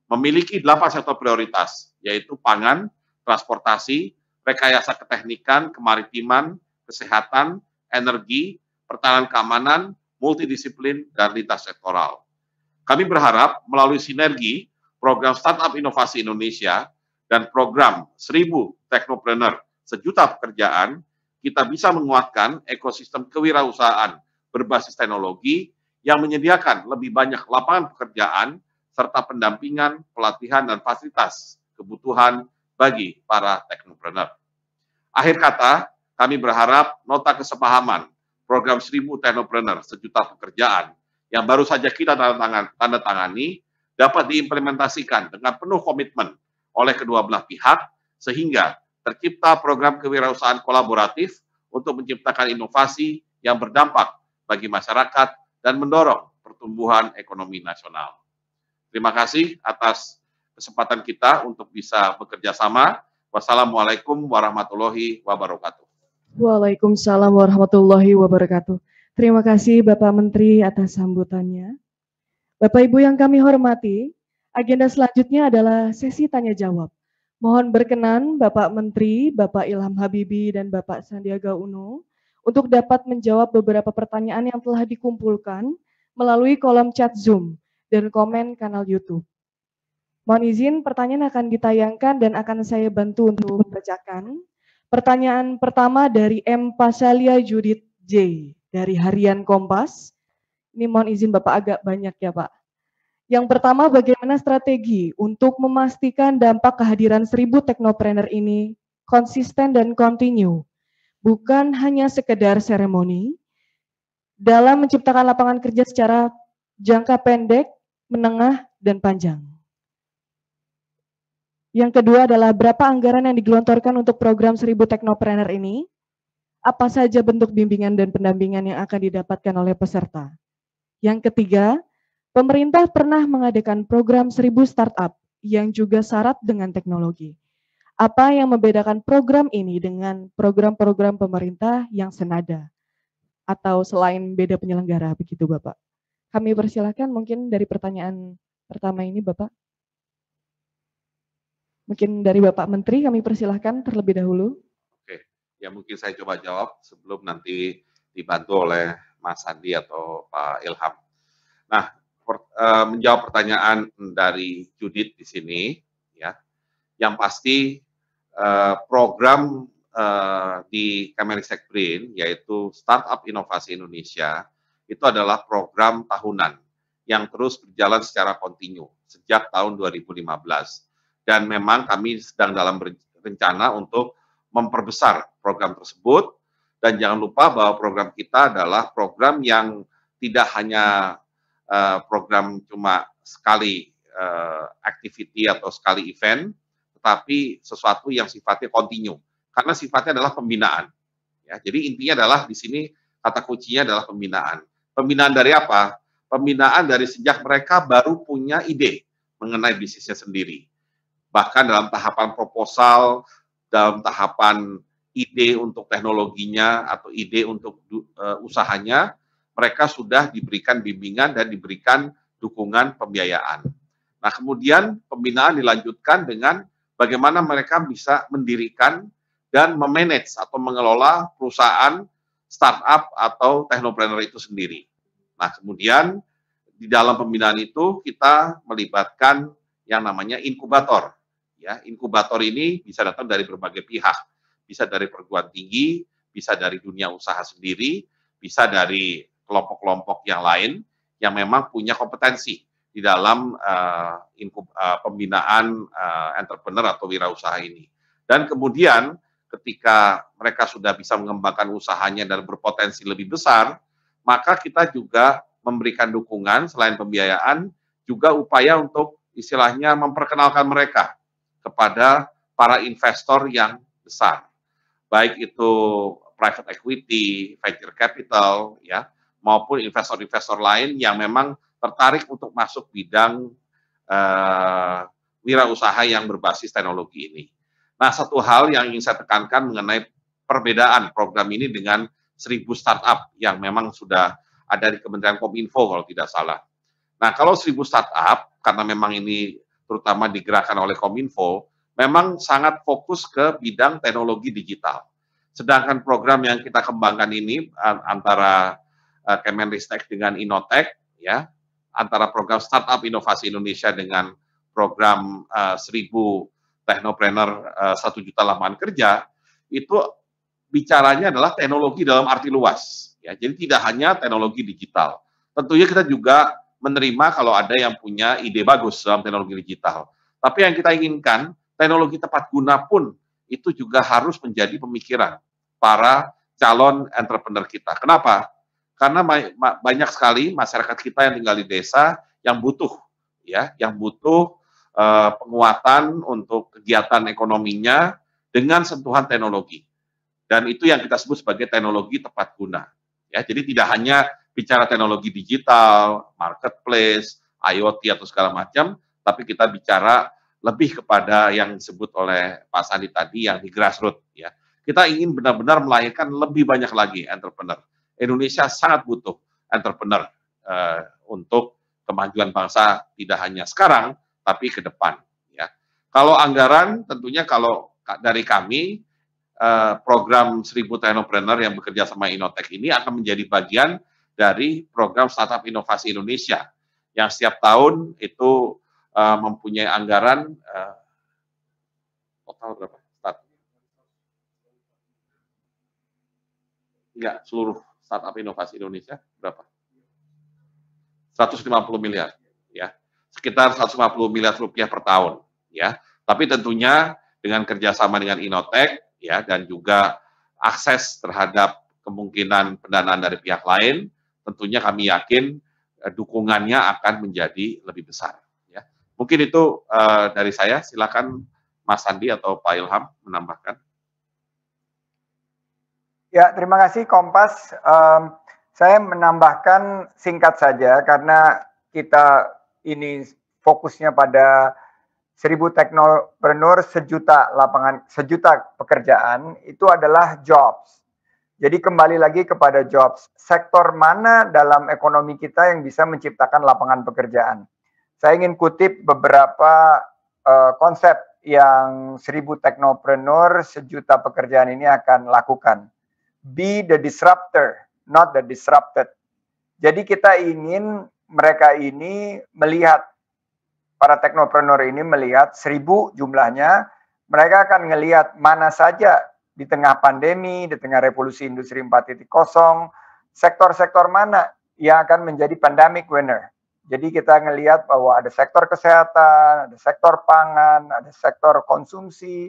Memiliki 8 sektor prioritas, yaitu pangan, transportasi, rekayasa keteknikan, kemaritiman, kesehatan, energi, pertahanan keamanan, multidisiplin, dan lintas sektoral. Kami berharap melalui sinergi program Startup Inovasi Indonesia dan program 1000 Teknopreneur Sejuta Pekerjaan, kita bisa menguatkan ekosistem kewirausahaan berbasis teknologi yang menyediakan lebih banyak lapangan pekerjaan serta pendampingan, pelatihan, dan fasilitas kebutuhan bagi para teknopreneur. Akhir kata, kami berharap nota kesepahaman program 1000 teknopreneur sejuta pekerjaan yang baru saja kita tanda tangani dapat diimplementasikan dengan penuh komitmen oleh kedua belah pihak sehingga tercipta program kewirausahaan kolaboratif untuk menciptakan inovasi yang berdampak bagi masyarakat dan mendorong pertumbuhan ekonomi nasional. Terima kasih atas kesempatan kita untuk bisa bekerja sama. Wassalamualaikum warahmatullahi wabarakatuh. Waalaikumsalam warahmatullahi wabarakatuh. Terima kasih Bapak Menteri atas sambutannya. Bapak Ibu yang kami hormati, agenda selanjutnya adalah sesi tanya jawab. Mohon berkenan Bapak Menteri, Bapak Ilham Habibie, dan Bapak Sandiaga Uno untuk dapat menjawab beberapa pertanyaan yang telah dikumpulkan melalui kolom chat Zoom dan komen kanal YouTube. Mohon izin, pertanyaan akan ditayangkan dan akan saya bantu untuk membacakan. Pertanyaan pertama dari M. Pasalia Judith J. dari Harian Kompas. Ini mohon izin Bapak agak banyak ya Pak. Yang pertama, bagaimana strategi untuk memastikan dampak kehadiran 1000 teknopreneur ini konsisten dan kontinu, bukan hanya sekedar seremoni, dalam menciptakan lapangan kerja secara jangka pendek, menengah, dan panjang. Yang kedua adalah berapa anggaran yang digelontorkan untuk program 1000 teknopreneur ini? Apa saja bentuk bimbingan dan pendampingan yang akan didapatkan oleh peserta? Yang ketiga, pemerintah pernah mengadakan program 1000 startup yang juga syarat dengan teknologi. Apa yang membedakan program ini dengan program-program pemerintah yang senada? Atau selain beda penyelenggara, begitu Bapak? Kami persilakan mungkin dari pertanyaan pertama ini Bapak. Mungkin dari Bapak Menteri kami persilahkan terlebih dahulu. Oke, ya mungkin saya coba jawab sebelum nanti dibantu oleh Mas Sandi atau Pak Ilham. Nah, menjawab pertanyaan dari Judith di sini, ya, yang pasti program di Kemenristek BRIN yaitu Startup Inovasi Indonesia itu adalah program tahunan yang terus berjalan secara kontinu sejak tahun 2015. Dan memang kami sedang dalam rencana untuk memperbesar program tersebut. Dan jangan lupa bahwa program kita adalah program yang tidak hanya program cuma sekali activity atau sekali event, tetapi sesuatu yang sifatnya kontinu. Karena sifatnya adalah pembinaan. Ya, jadi intinya adalah di sini kata kuncinya adalah pembinaan. Pembinaan dari apa? Pembinaan dari sejak mereka baru punya ide mengenai bisnisnya sendiri. Bahkan dalam tahapan proposal, dalam tahapan ide untuk teknologinya atau ide untuk usahanya, mereka sudah diberikan bimbingan dan diberikan dukungan pembiayaan. Nah, kemudian pembinaan dilanjutkan dengan bagaimana mereka bisa mendirikan dan memanage atau mengelola perusahaan startup atau teknopreneur itu sendiri. Nah, kemudian di dalam pembinaan itu kita melibatkan yang namanya inkubator. Ya, inkubator ini bisa datang dari berbagai pihak, bisa dari perguruan tinggi, bisa dari dunia usaha sendiri, bisa dari kelompok-kelompok yang lain yang memang punya kompetensi di dalam pembinaan entrepreneur atau wirausaha ini. Dan kemudian ketika mereka sudah bisa mengembangkan usahanya dan berpotensi lebih besar, maka kita juga memberikan dukungan selain pembiayaan, juga upaya untuk istilahnya memperkenalkan mereka kepada para investor yang besar, baik itu private equity, venture capital, ya, maupun investor-investor lain yang memang tertarik untuk masuk bidang wirausaha yang berbasis teknologi ini. Nah, satu hal yang ingin saya tekankan mengenai perbedaan program ini dengan 1000 startup yang memang sudah ada di Kementerian Kominfo kalau tidak salah. Nah, kalau 1000 startup, karena memang ini terutama digerakkan oleh Kominfo, memang sangat fokus ke bidang teknologi digital. Sedangkan program yang kita kembangkan ini antara Kemenristek dengan Innotek, ya, antara program Startup Inovasi Indonesia dengan program 1000 teknopreneur 1 juta lapangan kerja, itu bicaranya adalah teknologi dalam arti luas. Ya, jadi tidak hanya teknologi digital. Tentunya kita juga menerima kalau ada yang punya ide bagus dalam teknologi digital. Tapi yang kita inginkan, teknologi tepat guna pun itu juga harus menjadi pemikiran para calon entrepreneur kita. Kenapa? Karena banyak sekali masyarakat kita yang tinggal di desa yang butuh, ya, yang butuh penguatan untuk kegiatan ekonominya dengan sentuhan teknologi. Dan itu yang kita sebut sebagai teknologi tepat guna. Ya, jadi tidak hanya bicara teknologi digital, marketplace, IoT atau segala macam, tapi kita bicara lebih kepada yang disebut oleh Pak Sandi tadi yang di grassroots. Ya, kita ingin benar-benar melahirkan lebih banyak lagi entrepreneur. Indonesia sangat butuh entrepreneur untuk kemajuan bangsa tidak hanya sekarang, tapi ke depan. Ya, kalau anggaran tentunya kalau dari kami program 1000 Technopreneur yang bekerja sama Innotek ini akan menjadi bagian dari program Startup Inovasi Indonesia yang setiap tahun itu mempunyai anggaran total berapa? Enggak, seluruh Startup Inovasi Indonesia berapa? 150 miliar, ya, sekitar 150 miliar rupiah per tahun, ya. Tapi tentunya dengan kerjasama dengan Innotek, ya, dan juga akses terhadap kemungkinan pendanaan dari pihak lain, tentunya kami yakin dukungannya akan menjadi lebih besar. Ya. Mungkin itu dari saya, silakan Mas Sandi atau Pak Ilham menambahkan. Ya, terima kasih Kompas. Saya menambahkan singkat saja karena kita ini fokusnya pada 1000 Technopreneur, sejuta lapangan, sejuta pekerjaan, itu adalah jobs. Jadi kembali lagi kepada jobs. Sektor mana dalam ekonomi kita yang bisa menciptakan lapangan pekerjaan? Saya ingin kutip beberapa konsep yang 1000 Technopreneur, sejuta pekerjaan ini akan lakukan. Be the disruptor, not the disrupted. Jadi kita ingin mereka ini melihat, para teknopreneur ini melihat 1000 jumlahnya, mereka akan melihat mana saja di tengah pandemi, di tengah revolusi industri 4.0, sektor-sektor mana yang akan menjadi pandemic winner. Jadi kita ngelihat bahwa ada sektor kesehatan, ada sektor pangan, ada sektor konsumsi.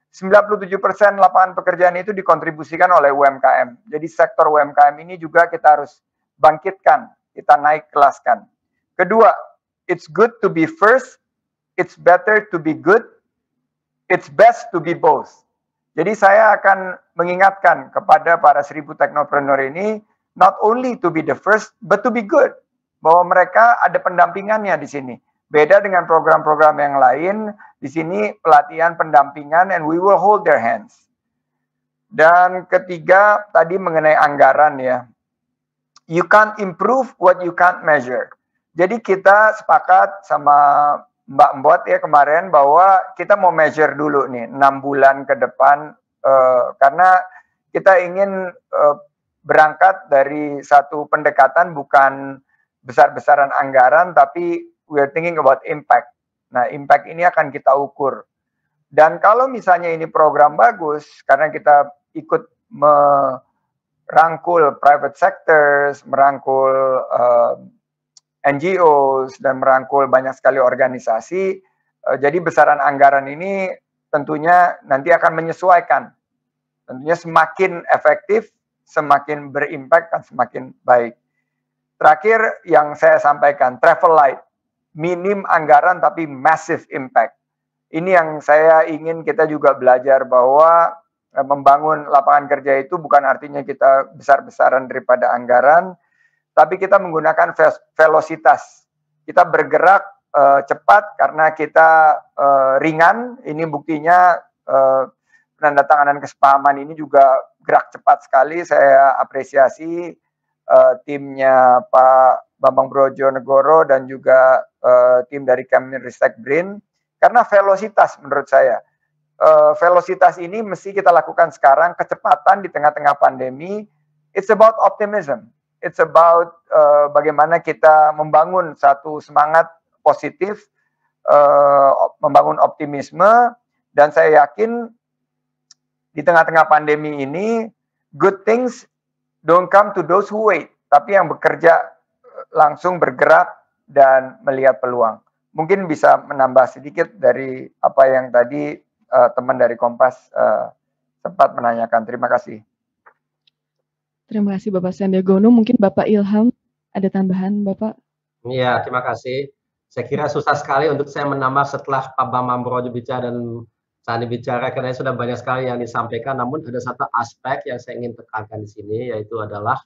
97% lapangan pekerjaan itu dikontribusikan oleh UMKM. Jadi sektor UMKM ini juga kita harus bangkitkan, kita naik kelaskan. Kedua, it's good to be first, it's better to be good, it's best to be both. Jadi saya akan mengingatkan kepada para 1000 Technopreneur ini, not only to be the first, but to be good. Bahwa mereka ada pendampingannya di sini. Beda dengan program-program yang lain, di sini pelatihan pendampingan and we will hold their hands. Dan ketiga, tadi mengenai anggaran ya. You can't improve what you can't measure. Jadi kita sepakat sama Mbak Mbot ya kemarin bahwa kita mau measure dulu nih 6 bulan ke depan karena kita ingin berangkat dari satu pendekatan bukan besar-besaran anggaran tapi we are thinking about impact. Nah, impact ini akan kita ukur. Dan kalau misalnya ini program bagus karena kita ikut merangkul private sectors, merangkul NGOs, dan merangkul banyak sekali organisasi. Jadi besaran anggaran ini tentunya nanti akan menyesuaikan. Tentunya semakin efektif, semakin berimpact, dan semakin baik. Terakhir yang saya sampaikan, travel light. Minim anggaran tapi massive impact. Ini yang saya ingin kita juga belajar bahwa membangun lapangan kerja itu bukan artinya kita besar-besaran daripada anggaran, tapi kita menggunakan velositas. Kita bergerak cepat karena kita ringan. Ini buktinya penandatanganan kesepahaman ini juga gerak cepat sekali. Saya apresiasi timnya Pak Bambang Brojonegoro dan juga tim dari Kemristek BRIN karena velositas menurut saya. Velositas ini mesti kita lakukan sekarang, kecepatan di tengah-tengah pandemi. It's about optimism. It's about bagaimana kita membangun satu semangat positif, membangun optimisme, dan saya yakin di tengah-tengah pandemi ini, good things don't come to those who wait, tapi yang bekerja langsung bergerak dan melihat peluang. Mungkin bisa menambah sedikit dari apa yang tadi teman dari Kompas sempat menanyakan. Terima kasih. Terima kasih Bapak Sandiagono. Mungkin Bapak Ilham ada tambahan, Bapak? Iya, terima kasih. Saya kira susah sekali untuk saya menambah setelah Pak Bambang Brojo bicara dan Sandi bicara, karena sudah banyak sekali yang disampaikan. Namun ada satu aspek yang saya ingin tekankan di sini, yaitu adalah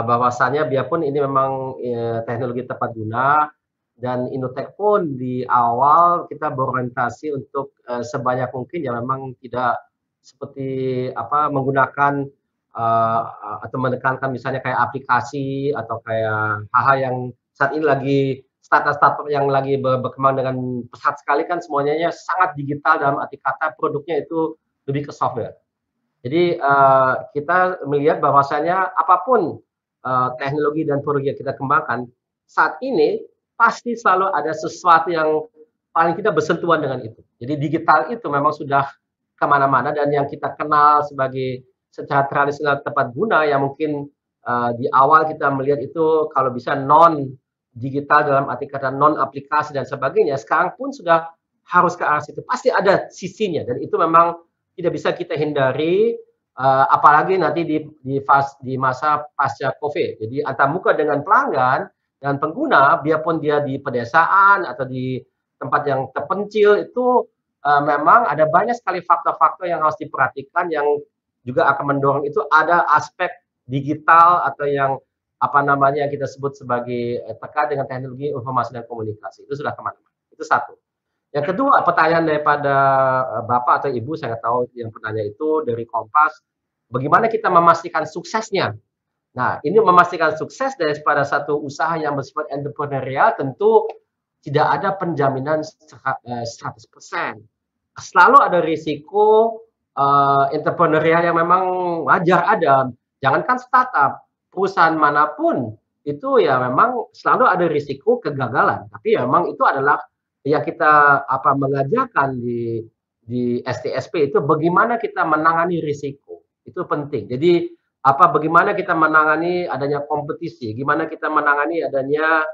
bahwasannya biarpun ini memang teknologi tepat guna, dan Innotech pun di awal kita berorientasi untuk sebanyak mungkin ya memang tidak seperti menggunakan atau menekankan misalnya kayak aplikasi atau kayak hal-hal yang saat ini lagi startup yang lagi berkembang dengan pesat sekali, kan semuanya sangat digital, dalam arti kata produknya itu lebih ke software. Jadi kita melihat bahwasanya apapun teknologi dan produk yang kita kembangkan saat ini pasti selalu ada sesuatu yang paling kita bersentuhan dengan itu. Jadi digital itu memang sudah kemana-mana, dan yang kita kenal sebagai secara tradisional tepat guna yang mungkin di awal kita melihat itu kalau bisa non digital dalam arti kata non aplikasi dan sebagainya, sekarang pun sudah harus ke arah situ. Pasti ada sisinya, dan itu memang tidak bisa kita hindari, apalagi nanti di masa pasca COVID. Jadi antamuka dengan pelanggan dan pengguna, biarpun dia di pedesaan atau di tempat yang terpencil, itu memang ada banyak sekali faktor-faktor yang harus diperhatikan, yang juga akan mendorong itu ada aspek digital atau yang yang kita sebut sebagai terkait dengan teknologi informasi dan komunikasi. Itu sudah kemana-mana. Itu satu. Yang kedua, pertanyaan daripada Bapak atau Ibu, saya nggak tahu yang penanya itu dari Kompas, bagaimana kita memastikan suksesnya? Nah, ini memastikan sukses daripada satu usaha yang bersifat entrepreneurial, tentu tidak ada penjaminan 100%. Selalu ada risiko entrepreneurial yang memang wajar ada. Jangankan startup, perusahaan manapun itu ya memang selalu ada risiko kegagalan. Tapi ya memang itu adalah yang kita mengajarkan di STSP itu, bagaimana kita menangani risiko. Itu penting. Jadi bagaimana kita menangani adanya kompetisi, gimana kita menangani adanya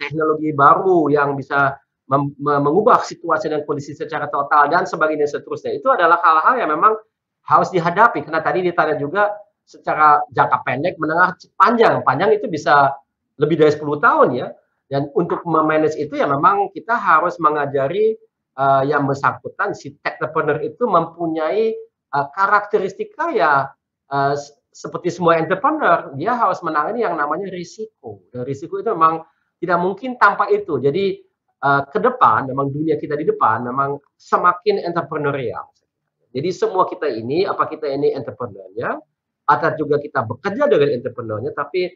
teknologi baru yang bisa mengubah situasi dan kondisi secara total dan sebagainya seterusnya. Itu adalah hal-hal yang memang harus dihadapi, karena tadi ditanya juga secara jangka pendek, menengah, panjang itu bisa lebih dari 10 tahun ya. Dan untuk memanage itu ya memang kita harus mengajari yang bersangkutan, si technopreneur itu mempunyai karakteristika ya seperti semua entrepreneur, dia harus menangani yang namanya risiko. Dan risiko itu memang tidak mungkin tanpa itu. Jadi ke depan, memang dunia kita di depan memang semakin entrepreneurial. Jadi semua kita ini, kita ini entrepreneurnya, atau juga kita bekerja dengan entrepreneurnya, tapi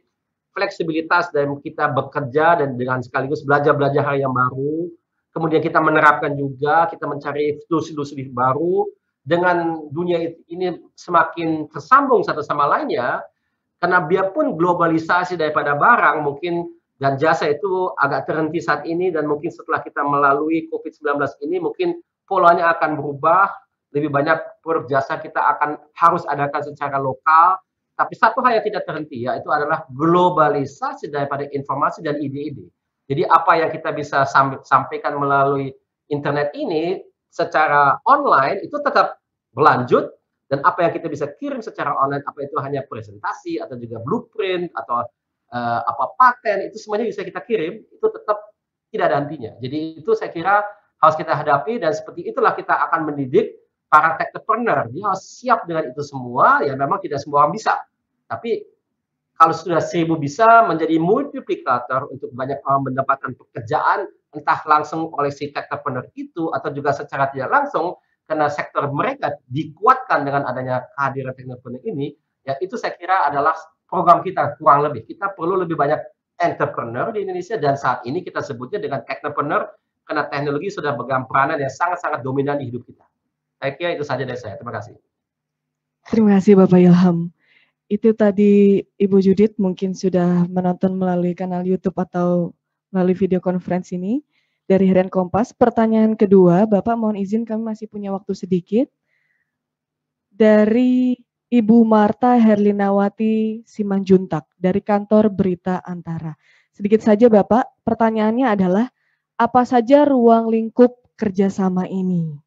fleksibilitas dan kita bekerja dan dengan sekaligus belajar hal yang baru, kemudian kita menerapkan juga, kita mencari solusi-solusi baru, dengan dunia ini semakin tersambung satu sama lainnya, karena biarpun globalisasi daripada barang mungkin dan jasa itu agak terhenti saat ini, dan mungkin setelah kita melalui COVID-19 ini mungkin polanya akan berubah, lebih banyak produk jasa kita akan harus adakan secara lokal. Tapi satu hal yang tidak terhenti, yaitu adalah globalisasi daripada informasi dan ide-ide. Jadi apa yang kita bisa sampaikan melalui internet ini secara online itu tetap berlanjut, dan apa yang kita bisa kirim secara online, apa itu hanya presentasi atau juga blueprint atau paten, itu semuanya bisa kita kirim, itu tetap tidak ada hentinya. Jadi itu saya kira harus kita hadapi, dan seperti itulah kita akan mendidik para technopreneur. Dia harus siap dengan itu semua. Ya memang tidak semua orang bisa, tapi kalau sudah 1000 bisa menjadi multiplikator untuk banyak orang mendapatkan pekerjaan, entah langsung oleh si technopreneur itu atau juga secara tidak langsung karena sektor mereka dikuatkan dengan adanya kehadiran technopreneur ini. Ya itu saya kira adalah program kita kurang lebih. Kita perlu lebih banyak entrepreneur di Indonesia, dan saat ini kita sebutnya dengan technopreneur karena teknologi sudah pegang peranan yang sangat-sangat dominan di hidup kita. Saya kira itu saja dari saya. Terima kasih. Terima kasih Bapak Ilham. Itu tadi Ibu Judith mungkin sudah menonton melalui kanal YouTube atau melalui video conference ini. dari Harian Kompas. Pertanyaan kedua, Bapak mohon izin kami masih punya waktu sedikit. Dari Ibu Marta Herlinawati Simanjuntak dari kantor Berita Antara. Sedikit saja Bapak, pertanyaannya adalah apa saja ruang lingkup kerjasama ini?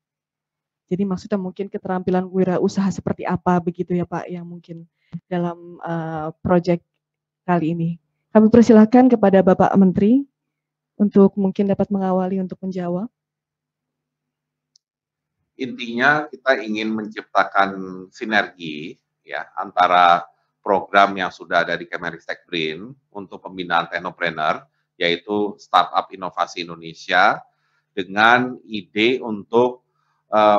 Jadi maksudnya mungkin keterampilan wirausaha seperti apa begitu ya Pak yang mungkin dalam proyek kali ini. Kami persilahkan kepada Bapak Menteri untuk mungkin dapat mengawali untuk menjawab. Intinya kita ingin menciptakan sinergi ya antara program yang sudah ada di Kemenristek BRIN untuk pembinaan teknopreneur yaitu Startup Inovasi Indonesia dengan ide untuk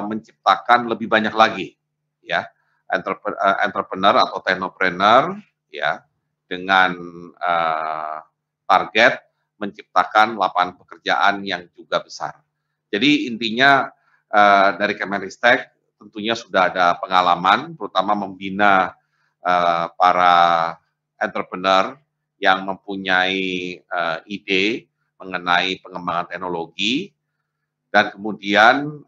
menciptakan lebih banyak lagi ya entrepreneur atau teknopreneur ya dengan target menciptakan lapangan pekerjaan yang juga besar. Jadi intinya dari Kemenristek tentunya sudah ada pengalaman, terutama membina para entrepreneur yang mempunyai ide mengenai pengembangan teknologi, dan kemudian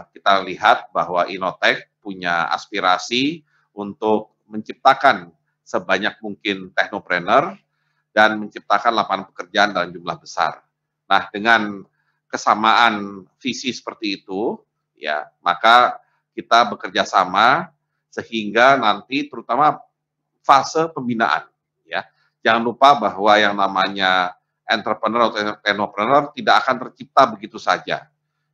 kita lihat bahwa Innotek punya aspirasi untuk menciptakan sebanyak mungkin teknopreneur dan menciptakan lapangan pekerjaan dalam jumlah besar. Nah, dengan kesamaan visi seperti itu, ya, maka kita bekerja sama sehingga nanti terutama fase pembinaan, ya. Jangan lupa bahwa yang namanya entrepreneur atau teknopreneur tidak akan tercipta begitu saja.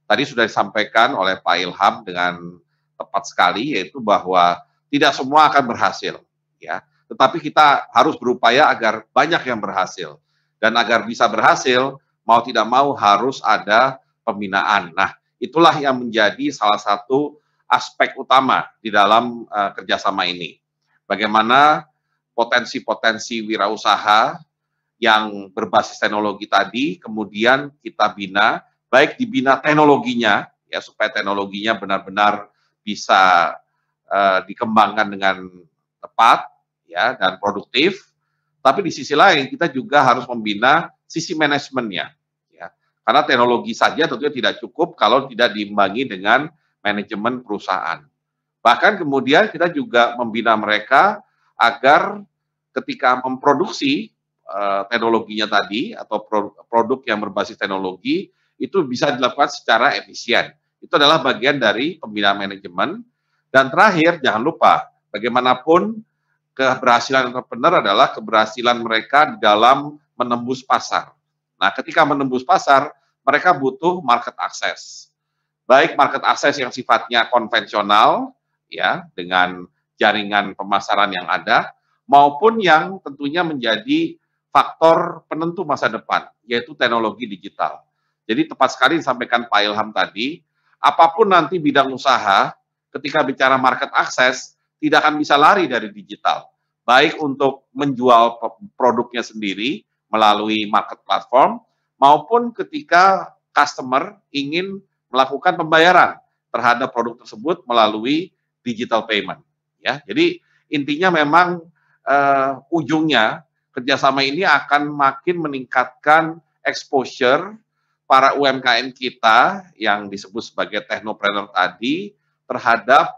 Tadi sudah disampaikan oleh Pak Ilham dengan tepat sekali, yaitu bahwa tidak semua akan berhasil, ya. Tetapi kita harus berupaya agar banyak yang berhasil, dan agar bisa berhasil, mau tidak mau harus ada pembinaan. Nah, itulah yang menjadi salah satu aspek utama di dalam kerjasama ini. Bagaimana potensi-potensi wirausaha yang berbasis teknologi tadi, kemudian kita bina, baik dibina teknologinya, ya supaya teknologinya benar-benar bisa dikembangkan dengan tepat, ya dan produktif. Tapi di sisi lain kita juga harus membina sisi manajemennya. Karena teknologi saja tentunya tidak cukup kalau tidak diimbangi dengan manajemen perusahaan. Bahkan kemudian kita juga membina mereka agar ketika memproduksi teknologinya tadi atau produk yang berbasis teknologi itu bisa dilakukan secara efisien. Itu adalah bagian dari pembinaan manajemen. Dan terakhir, jangan lupa bagaimanapun keberhasilan entrepreneur adalah keberhasilan mereka dalam menembus pasar. Nah, ketika menembus pasar, mereka butuh market access. Baik market access yang sifatnya konvensional, ya, dengan jaringan pemasaran yang ada, maupun yang tentunya menjadi faktor penentu masa depan, yaitu teknologi digital. Jadi tepat sekali disampaikan Pak Ilham tadi, apapun nanti bidang usaha, ketika bicara market access, tidak akan bisa lari dari digital. Baik untuk menjual produknya sendiri, melalui market platform, maupun ketika customer ingin melakukan pembayaran terhadap produk tersebut melalui digital payment. Ya, jadi intinya memang ujungnya kerjasama ini akan makin meningkatkan exposure para UMKM kita yang disebut sebagai teknopreneur tadi terhadap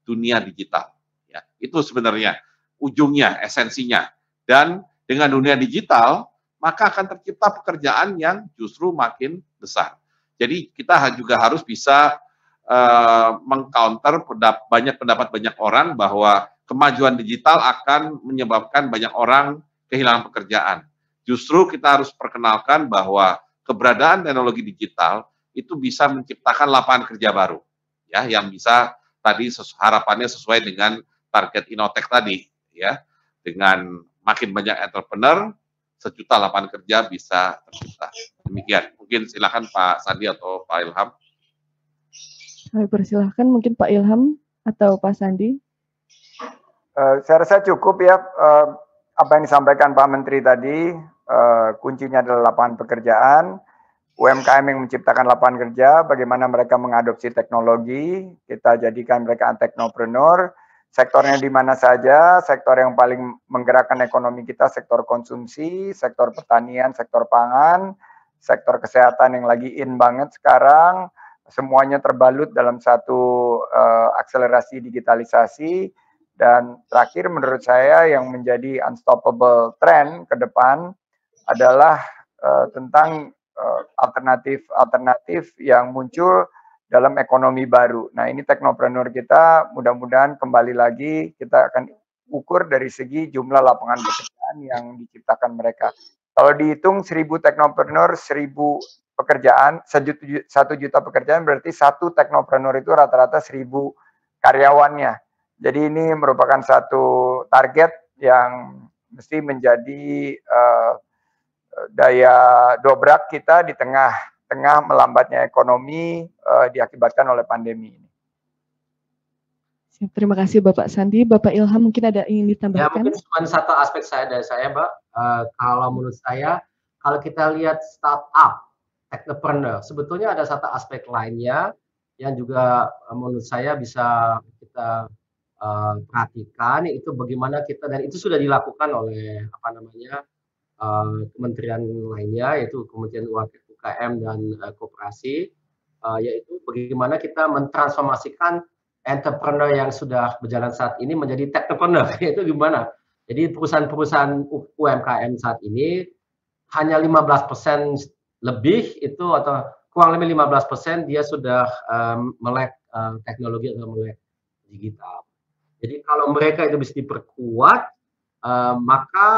dunia digital. Ya, itu sebenarnya ujungnya, esensinya. Dan dengan dunia digital, maka akan tercipta pekerjaan yang justru makin besar. Jadi kita juga harus bisa mengcounter pendapat banyak orang bahwa kemajuan digital akan menyebabkan banyak orang kehilangan pekerjaan. Justru kita harus perkenalkan bahwa keberadaan teknologi digital itu bisa menciptakan lapangan kerja baru, ya, yang bisa tadi harapannya sesuai dengan target Innotek tadi, ya, dengan makin banyak entrepreneur, 1 juta lapangan kerja bisa tercipta. Demikian. Mungkin silakan Pak Sandi atau Pak Ilham. Kami persilahkan mungkin Pak Ilham atau Pak Sandi. Saya rasa cukup ya apa yang disampaikan Pak Menteri tadi. Kuncinya adalah lapangan pekerjaan, UMKM yang menciptakan lapangan kerja, bagaimana mereka mengadopsi teknologi, kita jadikan mereka entrepreneur, sektornya di mana saja, sektor yang paling menggerakkan ekonomi kita, sektor konsumsi, sektor pertanian, sektor pangan, sektor kesehatan yang lagi in banget sekarang, semuanya terbalut dalam satu akselerasi digitalisasi. Dan terakhir menurut saya yang menjadi unstoppable trend ke depan adalah tentang alternatif-alternatif yang muncul dalam ekonomi baru. Nah, ini teknopreneur kita mudah-mudahan kembali lagi kita akan ukur dari segi jumlah lapangan pekerjaan yang diciptakan mereka. Kalau dihitung 1000 teknopreneur, 1000 pekerjaan, 1 juta pekerjaan, berarti satu teknopreneur itu rata-rata 1000 karyawannya. Jadi ini merupakan satu target yang mesti menjadi daya dobrak kita di tengah melambatnya ekonomi diakibatkan oleh pandemi ini. Terima kasih Bapak Sandi. Bapak Ilham mungkin ada ingin ditambahkan? Ya, mungkin cuma satu aspek dari saya, Mbak. Kalau menurut saya, kalau kita lihat startup, technopreneur, sebetulnya ada satu aspek lainnya yang juga menurut saya bisa kita perhatikan, itu bagaimana kita, dan itu sudah dilakukan oleh kementerian lainnya, yaitu Kementerian UKM dan Koperasi, yaitu bagaimana kita mentransformasikan entrepreneur yang sudah berjalan saat ini menjadi technopreneur. Itu gimana? Jadi perusahaan-perusahaan UMKM saat ini hanya 15% lebih itu, atau kurang lebih 15% dia sudah melek teknologi atau melek digital. Jadi kalau mereka itu bisa diperkuat, maka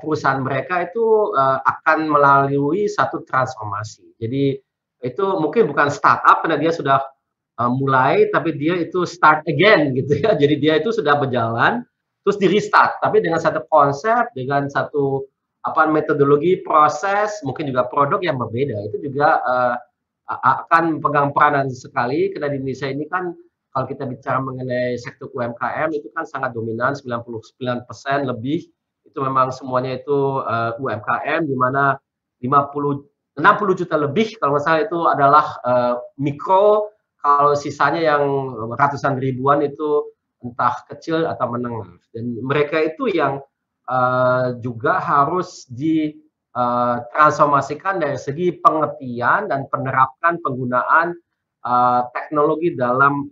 perusahaan mereka itu akan melalui satu transformasi. Jadi itu mungkin bukan startup karena dia sudah mulai, tapi dia itu start again gitu ya. Jadi dia itu sudah berjalan terus di restart, tapi dengan satu konsep, dengan satu metodologi, proses, mungkin juga produk yang berbeda. Itu juga akan pegang peranan sekali, karena di Indonesia ini kan kalau kita bicara mengenai sektor UMKM itu kan sangat dominan, 99% lebih itu memang semuanya itu UMKM, di mana 60 juta lebih kalau nggak salah itu adalah mikro. Kalau sisanya yang ratusan ribuan itu entah kecil atau menengah. Dan mereka itu yang juga harus ditransformasikan dari segi pengertian dan penerapan penggunaan teknologi dalam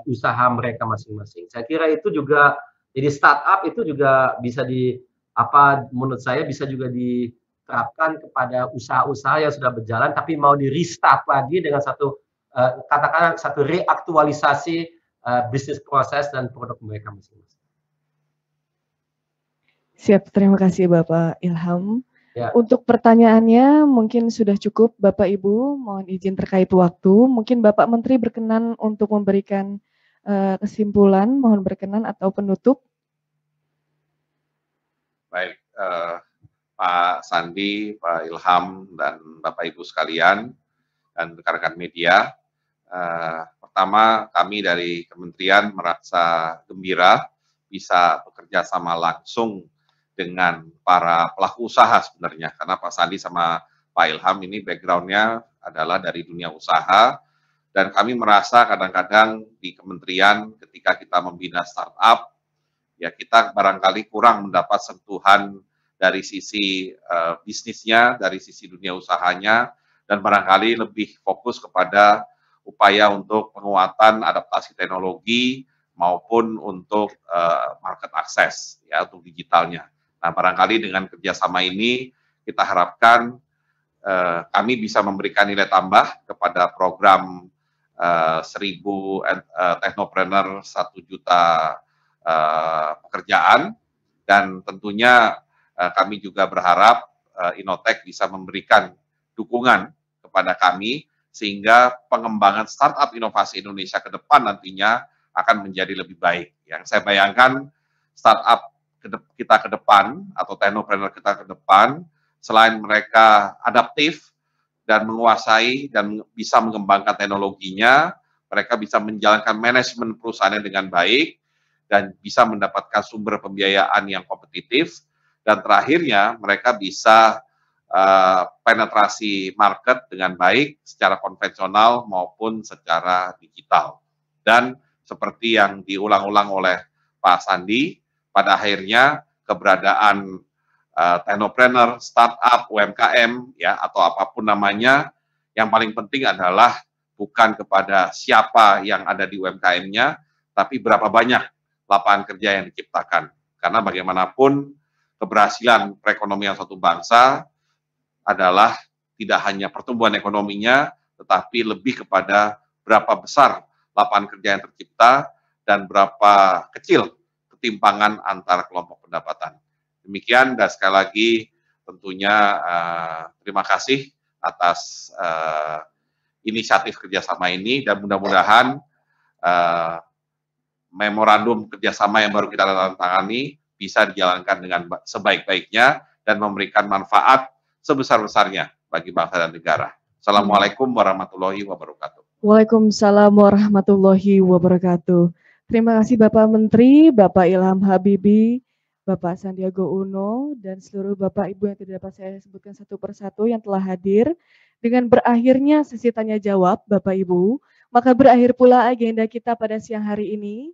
usaha mereka masing-masing. Saya kira itu juga, jadi startup itu juga bisa menurut saya bisa juga diterapkan kepada usaha-usaha yang sudah berjalan tapi mau di restart lagi dengan satu katakanlah satu reaktualisasi bisnis proses dan produk mereka masing-masing. Siap, terima kasih Bapak Ilham. Ya. Untuk pertanyaannya mungkin sudah cukup Bapak Ibu, mohon izin terkait waktu. Mungkin Bapak Menteri berkenan untuk memberikan kesimpulan, mohon berkenan atau penutup. Baik, Pak Sandi, Pak Ilham, dan Bapak Ibu sekalian, dan rekan-rekan media. Pertama, kami dari Kementerian merasa gembira bisa bekerja sama langsung dengan para pelaku usaha sebenarnya, karena Pak Sandi sama Pak Ilham ini background-nya adalah dari dunia usaha, dan kami merasa kadang-kadang di Kementerian ketika kita membina startup, ya kita barangkali kurang mendapat sentuhan dari sisi bisnisnya, dari sisi dunia usahanya, dan barangkali lebih fokus kepada upaya untuk penguatan adaptasi teknologi maupun untuk market access, ya, untuk digitalnya. Nah, barangkali dengan kerjasama ini kita harapkan kami bisa memberikan nilai tambah kepada program 1000 teknopreneur 1 juta pekerjaan, dan tentunya kami juga berharap Innotek bisa memberikan dukungan kepada kami sehingga pengembangan startup inovasi Indonesia ke depan nantinya akan menjadi lebih baik. Yang saya bayangkan startup kita ke depan atau teknopreneur kita ke depan, selain mereka adaptif dan menguasai dan bisa mengembangkan teknologinya, mereka bisa menjalankan manajemen perusahaannya dengan baik dan bisa mendapatkan sumber pembiayaan yang kompetitif, dan terakhirnya mereka bisa penetrasi market dengan baik secara konvensional maupun secara digital. Dan seperti yang diulang-ulang oleh Pak Sandi, pada akhirnya keberadaan technopreneur, startup, UMKM, ya, atau apapun namanya. Yang paling penting adalah bukan kepada siapa yang ada di UMKM-nya, tapi berapa banyak lapangan kerja yang diciptakan. Karena bagaimanapun keberhasilan perekonomian suatu bangsa adalah tidak hanya pertumbuhan ekonominya, tetapi lebih kepada berapa besar lapangan kerja yang tercipta dan berapa kecil ketimpangan antara kelompok pendapatan. Demikian, dan sekali lagi tentunya terima kasih atas inisiatif kerjasama ini, dan mudah-mudahan memorandum kerjasama yang baru kita tangani bisa dijalankan dengan sebaik-baiknya dan memberikan manfaat sebesar-besarnya bagi bangsa dan negara. Assalamualaikum warahmatullahi wabarakatuh. Waalaikumsalam warahmatullahi wabarakatuh. Terima kasih Bapak Menteri, Bapak Ilham Habibie, Bapak Sandiaga Uno, dan seluruh Bapak Ibu yang tidak dapat saya sebutkan satu persatu yang telah hadir. Dengan berakhirnya sesi tanya jawab Bapak Ibu, maka berakhir pula agenda kita pada siang hari ini.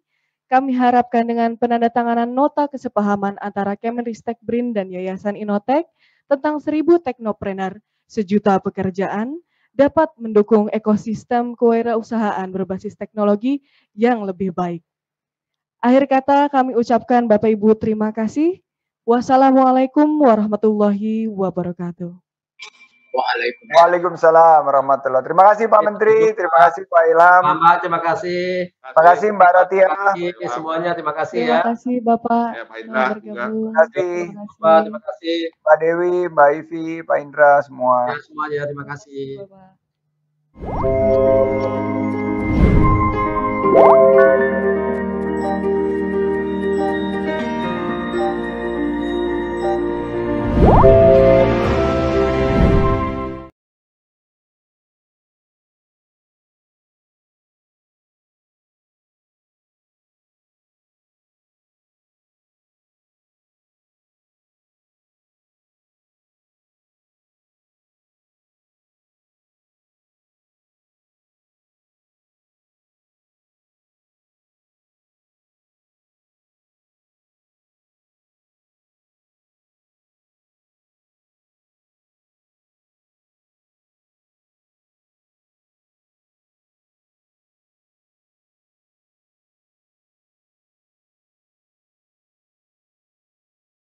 Kami harapkan dengan penandatanganan nota kesepahaman antara Kemenristek BRIN dan Yayasan Innotek tentang 1000 teknopreneur, sejuta pekerjaan, dapat mendukung ekosistem kewirausahaan berbasis teknologi yang lebih baik. Akhir kata kami ucapkan Bapak Ibu terima kasih. Wassalamualaikum warahmatullahi wabarakatuh. Waalaikumsalam warahmatullahi wabarakatuh. Terima kasih Pak Menteri, terima kasih Pak Ilham. Terima kasih. Terima kasih Mbak Ratia. Terima kasih semuanya, terima kasih ya. Terima kasih Bapak. Ya, Pak Indra juga. Terima kasih Bapak, terima kasih. Mbak Dewi, Mbak Ivi, Pak Indra semua. Ya, semuanya, terima kasih. Bapak.